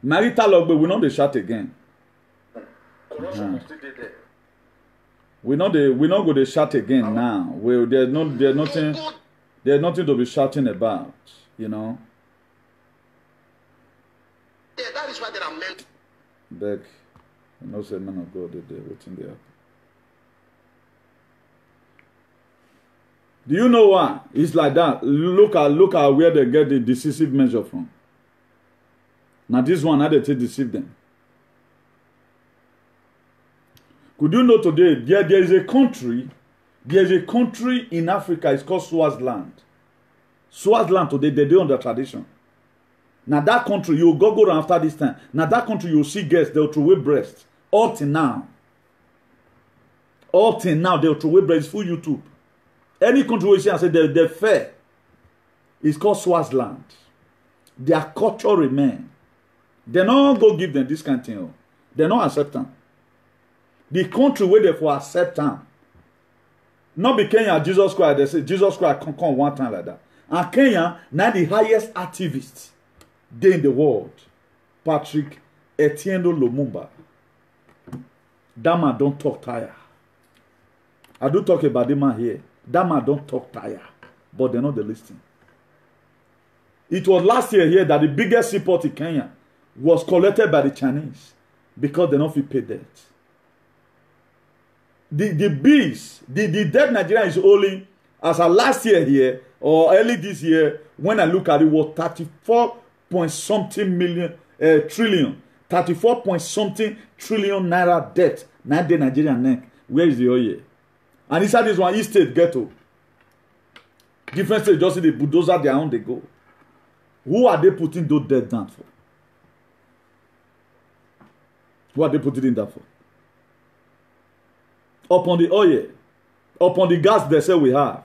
Marita Logbe will not be shot again. Corruption still there. We not go to shot again now. Well, there's nothing to be shouting about, you know. Yeah, that is why there are men. Beck, you know, say man of God, they're waiting there. Do you know why? It's like that. Look at where they get the decisive measure from. Now this one, how they deceive them. Could you know today, there is a country in Africa, it's called Swaziland. Swaziland today, they do on their tradition. Now that country, you go around after this time. Now that country, you'll see girls, they'll throw away breasts. All till now, they'll throw away breasts. Full YouTube. Any country we see and say they're fair, it's called Swaziland. Their culture remain. They not go give them this kind of thing. They not accept them. The country where they for accept them. Not be Kenya, Jesus Christ. They say Jesus Christ can come one time like that. And Kenya, now the highest activist day in the world, Patrick Etienne Lumumba. That man don't talk tire. I do talk about the man here. That man don't talk tire. But they know the listing. It was last year here that the biggest support in Kenya was collected by the Chinese because they don't feel paid debt. The bills, the debt Nigeria is only, as of last year here, or early this year, when I look at it, was 34 point something trillion. 34 point something trillion naira debt. Now the Nigerian neck. Where is the oil? And inside this one, East State ghetto. Different states just see the bulldozer their own they go. Who are they putting those debt down for? Who are they putting in that for? Upon the oil, upon the gas they say we have.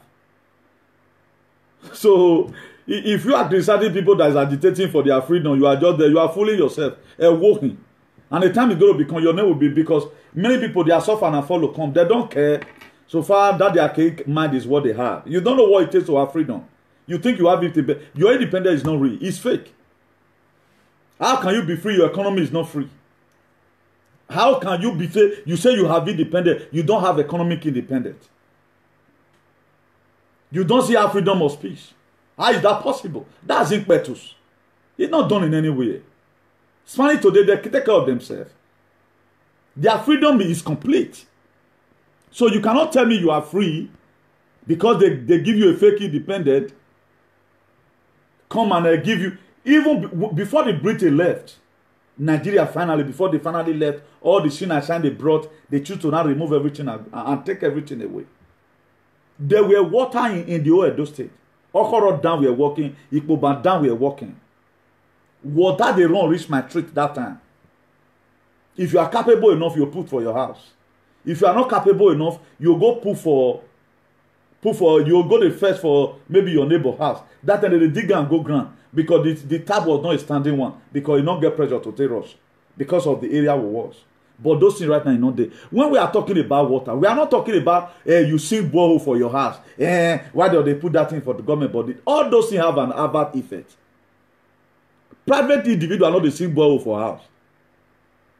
So, if you are criticizing people that is agitating for their freedom, you are just there, you are fooling yourself, walking. And the time is going to become, your name will be, because many people, they are suffering and follow come. They don't care. So far, that their cake mind is what they have. You don't know what it takes to have freedom. You think you have it. Your independence is not real. It's fake. How can you be free? Your economy is not free. How can you be free? You say you have independence. You don't have economic independence. You don't see our freedom of speech. How is that possible? That's impetus. It's not done in any way. Spanish today, they take care of themselves. Their freedom is complete. So you cannot tell me you are free because they give you a fake independent. Come and give you, even before the British left, Nigeria finally, before they finally left, all the shine and shine they brought, they choose to now remove everything and take everything away. There were water in the Oedo state. Okoro down we are walking, Ikpoban down we are walking. Water they run reach my street that time. If you are capable enough, you put for your house. If you are not capable enough, you go put for you go the first for maybe your neighbor house. That time they dig and go ground because the tap was not a standing one because you don't get pressure to take rush because of the area we was. But those things right now are not there. When we are talking about water, we are not talking about you sink borehole for your house. Why do they put that in for the government body? All those things have an adverse effect. Private individual not the sink borehole for house.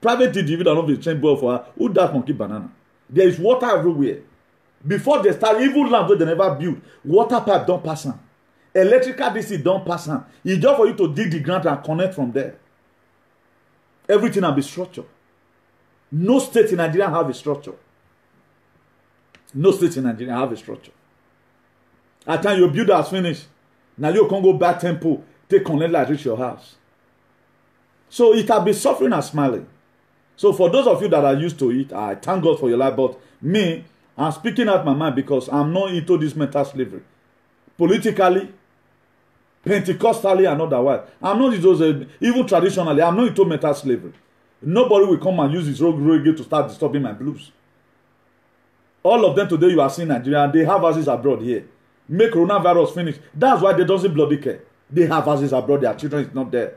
Private individual not the sink borehole for house. Who does monkey banana? There is water everywhere. Before they start, even land where they never build, water pipe don't pass on. Electrical DC don't pass on. It's just for you to dig the ground and connect from there. Everything will be structured. No state in Nigeria have a structure. No state in Nigeria have a structure. At time your builder has finished, now you can go back temple, take connect like reach your house. So it will be suffering and smiling. So for those of you that are used to it, I thank God for your life. But me, I'm speaking out my mind because I'm not into this mental slavery. Politically, Pentecostally, and otherwise. I'm not into those, even traditionally, I'm not into mental slavery. Nobody will come and use his rogue reggae to start disturbing my blues. All of them today you are seeing Nigeria, they have houses abroad here. Make coronavirus finish. That's why they don't bloody care. They have houses abroad, their children is not there.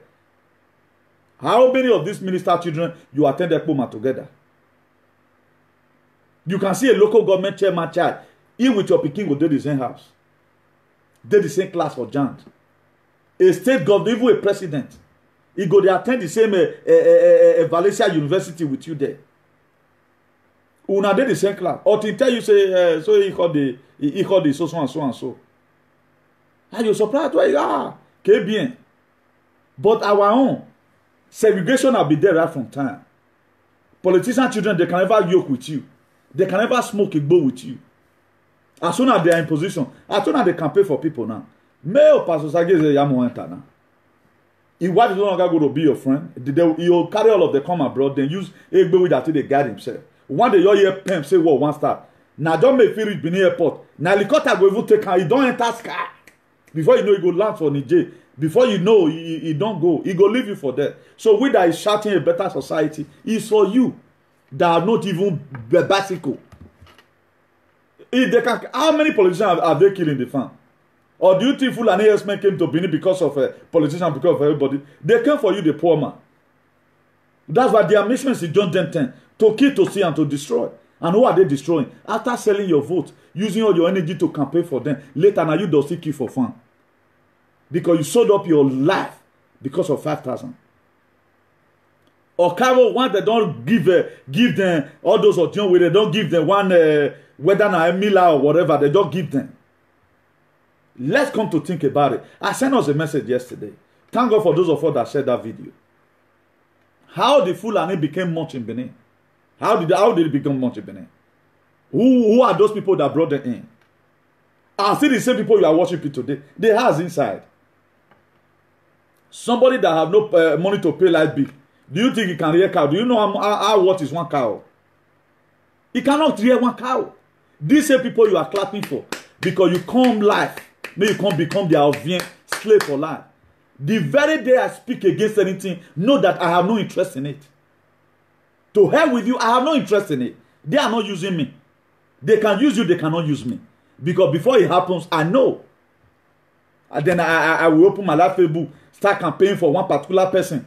How many of these minister children you attend Ekpoma together? You can see a local government chairman child. He with your pikin go do the same house. They the same class for Jan. A state government, even a president, he go to attend the same Valencia University with you there. Una did the same class. Or to tell you say so he called the so and so and so. And you surprised where you are. Que bien. But our own segregation will be there right from time. Politician children, they can never yoke with you. They can never smoke a bowl with you. As soon as they are in position, as soon as they can pay for people now. Male Pastor Sage say Yamu enter now. If wife is no longer going to be your friend, he'll carry all of them come abroad, then use a bowl that they guide himself. One day your ear pen say what one star. Now don't make feel it Benin airport. Now helicopter go even take her, he don't enter sky. Before you know, he go land for Niger. Before you know, he don't go. He go leave you for that. So we that is shouting a better society is for you that are not even bicycle. How many politicians are they killing the farm? Or do you think Fulani herdsmen came to Benin because of a politician, because of everybody? They came for you, the poor man. That's why their mission is John 10:10, to kill, to steal, and to destroy. And who are they destroying? After selling your vote, using all your energy to campaign for them, later now you don't seek you for fun. Because you sold up your life because of 5,000. Or Cairo, one they don't give them all those audience where they don't give them one whether na Emila or whatever, they don't give them. Let's come to think about it. I sent us a message yesterday. Thank God for those of us that shared that video. How the Fulani became much in Benin? How did it become much in Benin? Who are those people that brought them in? I see the same people you are worshiping today. They has inside. Somebody that have no money to pay light bill. Do you think he can rear cow? Do you know how what is one cow? He cannot rear one cow. These same people you are clapping for because you come life. May you come become their obedient slave for life. The very day I speak against anything, know that I have no interest in it. To hell with you, I have no interest in it. They are not using me. They can use you, they cannot use me. Because before it happens, I know. And then I will open my life Facebook, start campaigning for one particular person.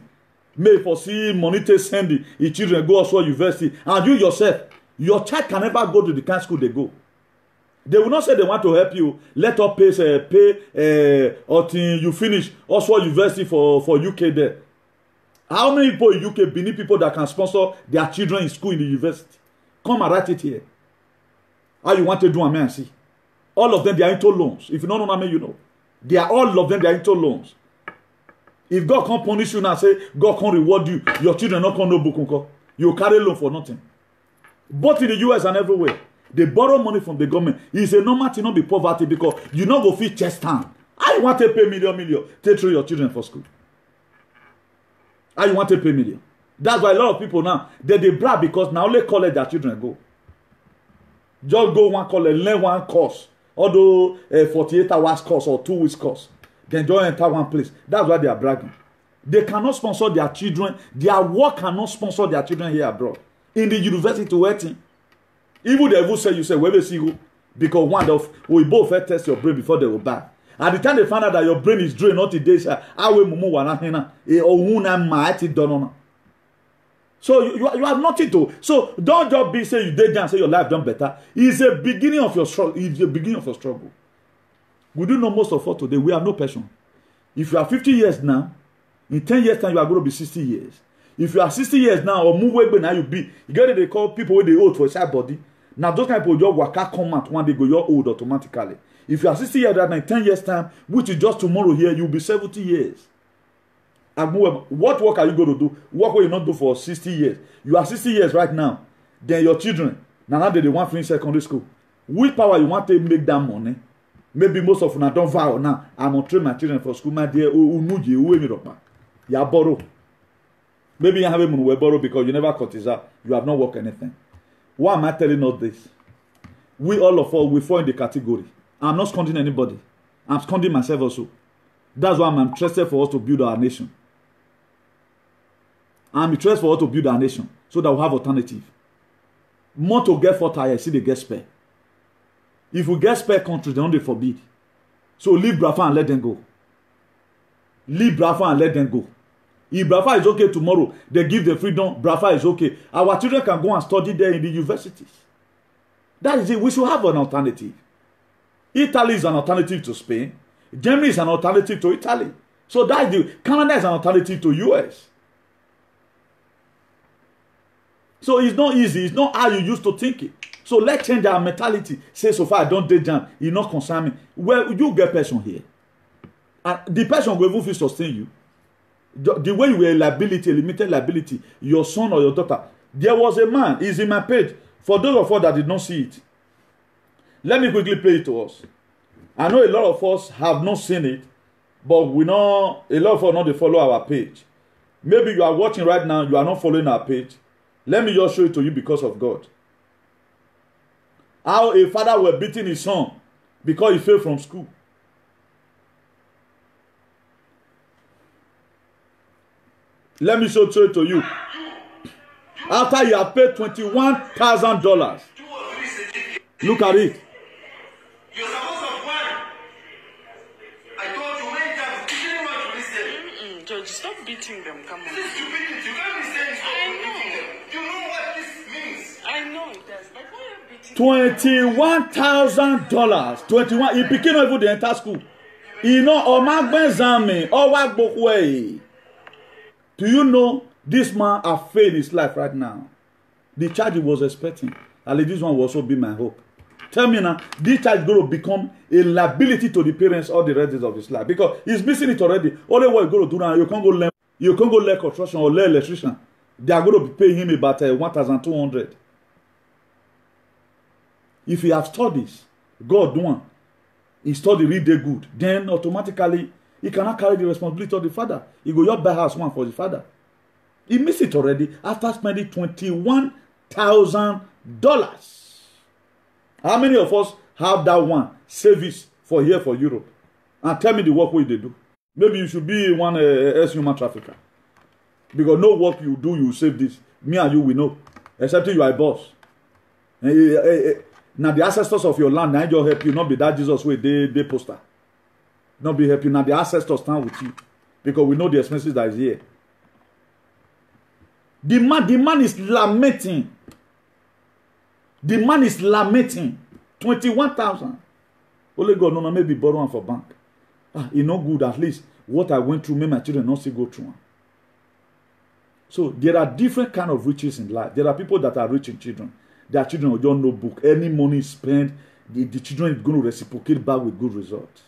May for see money to send the children go to university. And you yourself, your child can never go to the kind of school they go. They will not say they want to help you. Let us pay until you finish Oxford University for UK there. How many people in UK, Benin people that can sponsor their children in school in the university? Come and write it here. How you want to do a man see? All of them, they are into loans. If you don't know what I mean, you know. They are all of them, they are into loans. If God can't punish you now, say, God can't reward you, your children not come no book. You carry loan for nothing. Both in the US and everywhere. They borrow money from the government. It's a normal thing, not be poverty, because you not go fit chest time. How you want to pay million, take through your children for school? How you want to pay million? That's why a lot of people now, they brag because now only college their children go. Just go one college, learn one course. Although 48 hours course or 2 weeks course. Then just enter one place. That's why they are bragging. They cannot sponsor their children. Their work cannot sponsor their children here abroad. In the university waiting. Even they will say, you say, where they see you? Because one of, we both test your brain before they will buy. At the time they find out that your brain is drained, not today, I will mumu wana hena. So you have nothing to. So don't just be say you did and say your life done better. It's a beginning of your struggle. It's the beginning of your struggle. We do know most of us today. We have no passion. If you are 50 years now, in 10 years time you are going to be 60 years. If you are 60 years now or move away now you be. You get it, they call people when they old for a side body. Now those kind of people just work out come out one day go you're old automatically. If you are 60 years right now in 10 years time, which is just tomorrow here, you'll be 70 years. And what work are you going to do? Work will you not do for 60 years? You are 60 years right now. Then your children, now they want to finish secondary school. Which power you want to make that money? Maybe most of them don't vow now. I'm going to train my children for school. My dear, you borrow. Maybe you have a money borrow because you never cotize. You have not worked anything. Why am I telling us this? We all of us, we fall in the category. I'm not scolding anybody. I'm scolding myself also. That's why I'm interested for us to build our nation. I'm interested for us to build our nation so that we have alternative. More to get for tire, see they get spare. If we get spare countries, they don't forbid. So leave Brafa and let them go. Leave Brafa and let them go. If Brafa is okay tomorrow, they give the freedom, Brafa is okay. Our children can go and study there in the universities. That is it. We should have an alternative. Italy is an alternative to Spain. Germany is an alternative to Italy. So that is the Canada is an alternative to US. So it's not easy. It's not how you used to think it. So let's change our mentality. Say, so far I don't date jam. It not concern me. Well, you get passion here. And the passion will even sustain you. The way you were a liability, a limited liability, your son or your daughter. There was a man, he's in my page. For those of us that did not see it, let me quickly play it to us. I know a lot of us have not seen it, but we know a lot of us not follow our page. Maybe you are watching right now, you are not following our page. Let me just show it to you because of God. How a father was beating his son because he failed from school. Let me show it to you. After you have paid $21,000. Look at it. You're supposed to plan. I told you many times, you didn't want to listen. George, stop beating them. Come on. This is stupidity. You can't be saying stop beating them. You know what this means. I know it does, but why are you beating $21,000. 21. He became even the entire school. You know, Omagben Owagbokwei. Do you know this man has failed his life right now? The child he was expecting. And this one will also be my hope. Tell me now, this child is going to become a liability to the parents all the rest of his life. Because he's missing it already. Only what you're going to do now, you can't go learn construction or learn electrician. They are going to be paying him about 1,200. If he has studies, God one, he study really good, then automatically he cannot carry the responsibility of the father. He go just buy house one for the father. He missed it already after spending $21,000. How many of us have that one service for here for Europe? And tell me the work what they do. Maybe you should be one human trafficker. Because no work you do, you save this. Me and you, we know. Except you are a boss. Now the ancestors of your land, now just help you. Not be that Jesus way they poster. Not be help you. Now the ancestors stand with you. Because we know the expenses that is here. The man is lamenting. The man is lamenting. 21,000. Only God no maybe borrow one for bank. It's not good. At least what I went through, may my children not still go through one. So there are different kind of riches in life. There are people that are rich in children. Their children will just no book. Any money spent, the children is going to reciprocate back with good results.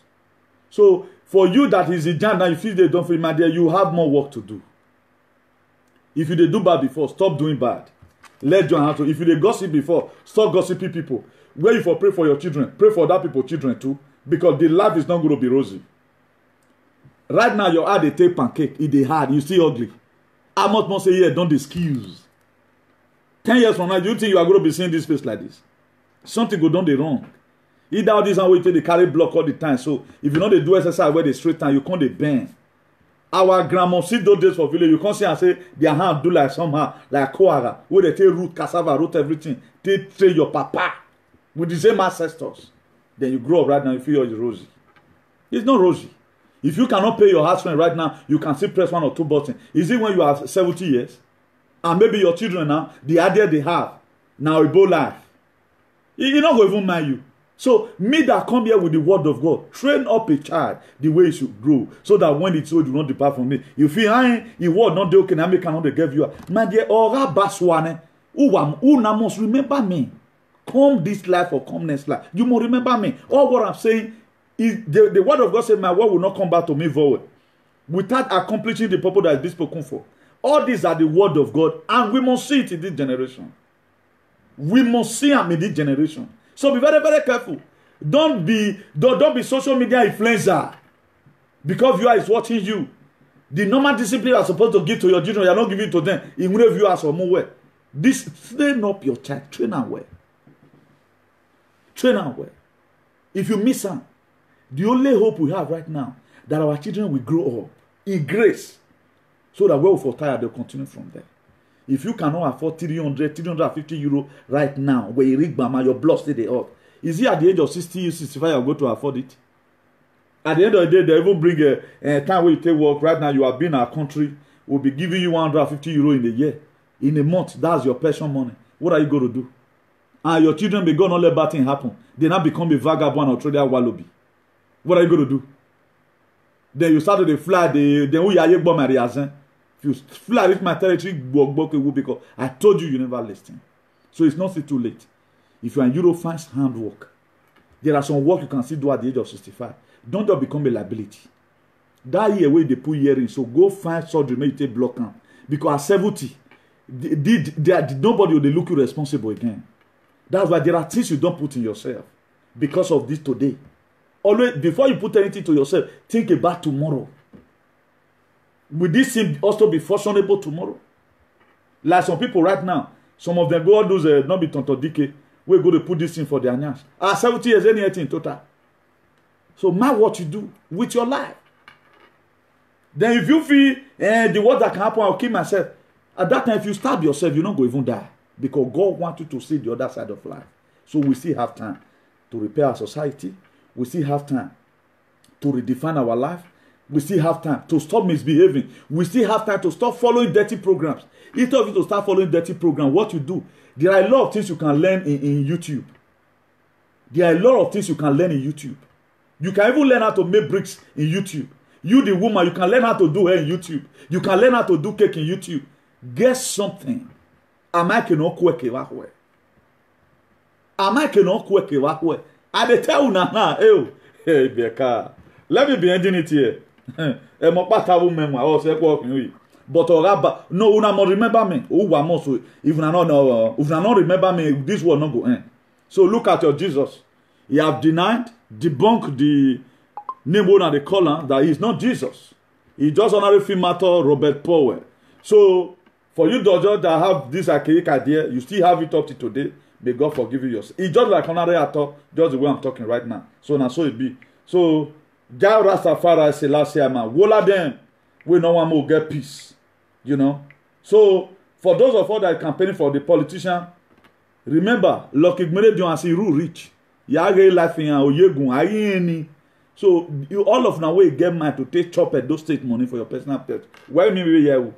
So for you that is a jam now, you feel they don't feel my dear, you have more work to do. If you did do bad before, stop doing bad. Let John have to. If you did gossip before, stop gossiping people. Where you for pray for your children, pray for that people's children too, because the life is not going to be rosy. Right now, your eye they take pancake, it they hard, you see ugly. I must say, yeah, don't excuse. 10 years from now, do you think you are going to be seeing this face like this? Something go down the wrong. Either all this and wait till they carry block all the time. So if you know they do exercise where they straight time, you can't they bend. Our grandma see those days for village, you can't see and say their hand do like somehow, like koara, where they take root, cassava, root everything. They train your papa with the same ancestors. Then you grow up right now, you feel it's rosy. It's not rosy. If you cannot pay your house rent right now, you can still press 1 or 2 buttons. Is it when you are 70 years? And maybe your children now, the idea they have, now Igbo life. He not going to even mind you. So, me that come here with the word of God, train up a child the way he should grow, so that when it's old, you not depart from me. You feel, you word not okay, I make cannot give you. My dear, ora baswane, who must remember me. Come this life or come next life. You must remember me. All what I'm saying is the word of God said, my word will not come back to me void, without accomplishing the purpose that is being spoken for. All these are the word of God, and we must see it in this generation. We must see them in this generation. So be very, very careful. Don't be social media influencer because viewer is watching you. The normal discipline you are supposed to give to your children, you are not giving to them. In whatever viewers or more. This train up your child, train her well. Train her well. If you miss her, the only hope we have right now that our children will grow up in grace, so that when we for tired, they'll continue from there. If you cannot afford 300, 350 euro right now, where you read Bama, your blood stay there up. Is it at the age of 60, 65 you're going to afford it? At the end of the day, they even bring a time where you take work. Right now, you have been in our country, we'll be giving you 150 euro in a year. In a month, that's your pension money. What are you going to do? And your children may go not let bad thing happen. They now become a vagabond or trader wallaby. What are you going to do? Then you start to fly, then who you are bomb at if you fly with my territory, because I told you never listen. So it's not too late. If you're in Europe, find handwork. There are some work you can still do at the age of 65. Don't just become a liability. That year where they put earring, so go find surgery, make take block camp. Because at 70, nobody will look you responsible again. That's why there are things you don't put in yourself because of this today. Always, before you put anything to yourself, think about tomorrow. Will this thing also be fashionable tomorrow? Like some people right now, some of them go all those not be Tonto Dike, we go to put this in for their nyash. 70 years, anything total. So mind what you do with your life. Then if you feel the worst that can happen, I'll kill myself. At that time, if you stab yourself, you're not going to even die. Because God wants you to see the other side of life. So we still have time to repair our society. We still have time to redefine our life. We still have time to stop misbehaving. We still have time to stop following dirty programs. Instead of you to start following dirty programs, what you do, there are a lot of things you can learn in YouTube. There are a lot of things you can learn in YouTube. You can even learn how to make bricks in YouTube. You, the woman, you can learn how to do hair in YouTube. You can learn how to do cake in YouTube. Guess something. Am I cannot quick evacuate? Am I cannot quick evacuate? I dey tell you now, hey, Becca. Let me be ending it here. But no, una must remember me. If you not remember me, this will not go end. So look at your Jesus. He have debunked the name one they call him that he is not Jesus. He just honorary film actor Robert Powell. So for you that have this archaic idea, you still have it up to today. May God forgive you yourself. It's just like honorary actor, just the way I'm talking right now. So now so it be. So Jah Rastafari Selassie man, wola them we no one more get peace. You know. So for those of us that are campaigning for the politician, remember, Lucky Gmeredion as he rule rich. Yage life in Oyegun ayeni. So you all of now we get mad to take chop at those state money for your personal pet. Why me we you?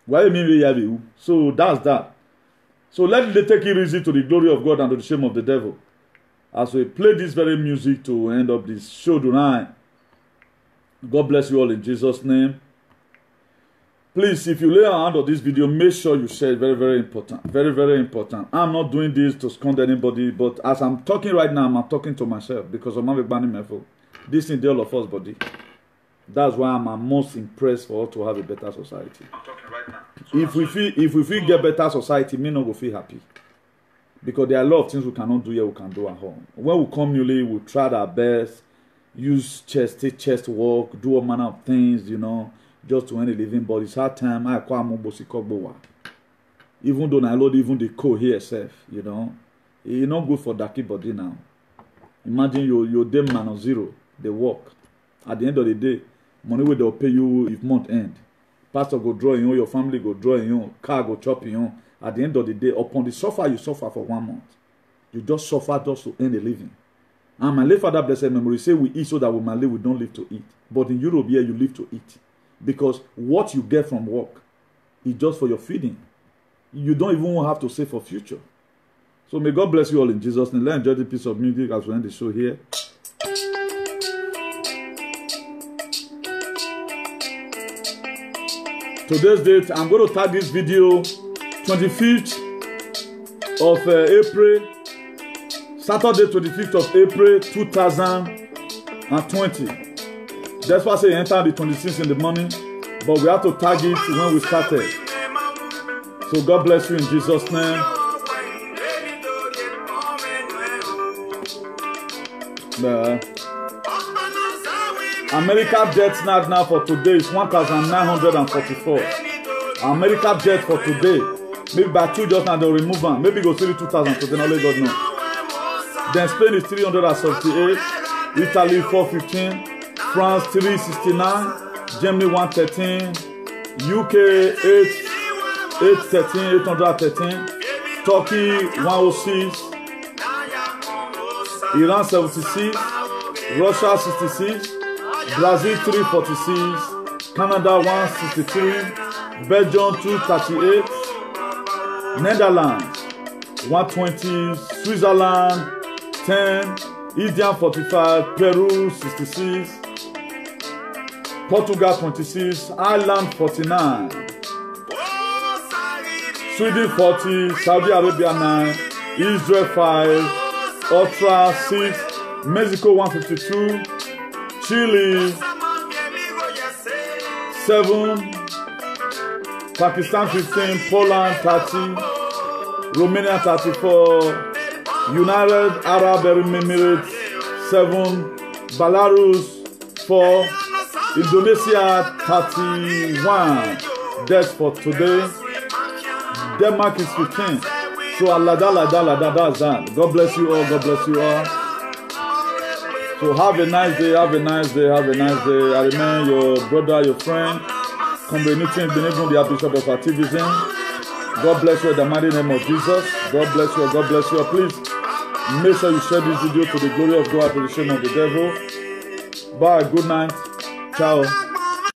Why me we you? So that's that. So let me take it easy to the glory of God and to the shame of the devil. As we play this very music to end up this show tonight. God bless you all in Jesus' name. Please, if you lay a hand on this video, make sure you share it. Very, very important. Very, very important. I'm not doing this to scold anybody, but as I'm talking right now, I'm talking to myself because I'm not banning my phone. This is the all of us body. That's why I'm most impressed for us to have a better society. I'm talking right now. So if we feel get better society, me not go feel happy. Because there are a lot of things we cannot do here, we can do at home. When we come newly, we try our best, use take chest work, do all manner of things, you know, just to earn a living. But it's hard time. I call even though I load even the code here itself, you know, it's not good for Daki body now. Imagine your day man on zero, they work. At the end of the day, money will they'll pay you if month end. Pastor go draw in you, your family go draw in you, car go chop in you. At the end of the day, upon the suffer, you suffer for 1 month. You just suffer just to earn a living. And my late father, blessed memory, say we eat so that we might live, we don't live to eat. But in Europe here, you live to eat. Because what you get from work is just for your feeding. you don't even have to save for future. So may God bless you all in Jesus' name. Let's enjoy the piece of music as we end the show here. Today's date, I'm going to tag this video 25th of April, Saturday 25th of April 2020. That's why I say enter the 26th in the morning, but we have to tag it when we started. So God bless you in Jesus' name. America debt now for today is 1,944. America debt for today, maybe by 2 just now they'll remove them. Maybe go to 2,000 today, only God know. Then Spain is 378, Italy 415, France 369, Germany 113, UK 813, Turkey 106, Iran 76, Russia 66, Brazil 346, Canada 163, Belgium 238, Netherlands 120, Switzerland 10, India 45, Peru 66, Portugal 26, Ireland 49, Sweden 40, Saudi Arabia 9, Israel 5, Austria 6, Mexico 152, Chile 7, Pakistan 15, Poland 30, Romania 34, United Arab Emirates 7, Belarus 4, Indonesia 31. That's for today. Denmark is 15. So Allah, that's that. God bless you all. God bless you all. So have a nice day. Have a nice day. Have a nice day. I remain your brother, your friend, Communicating Benedict, the Bishop of Activism. God bless you in the mighty name of Jesus. God bless you. God bless you. Please make sure you share this video to the glory of God, to the shame of the devil. Bye. Good night. Ciao.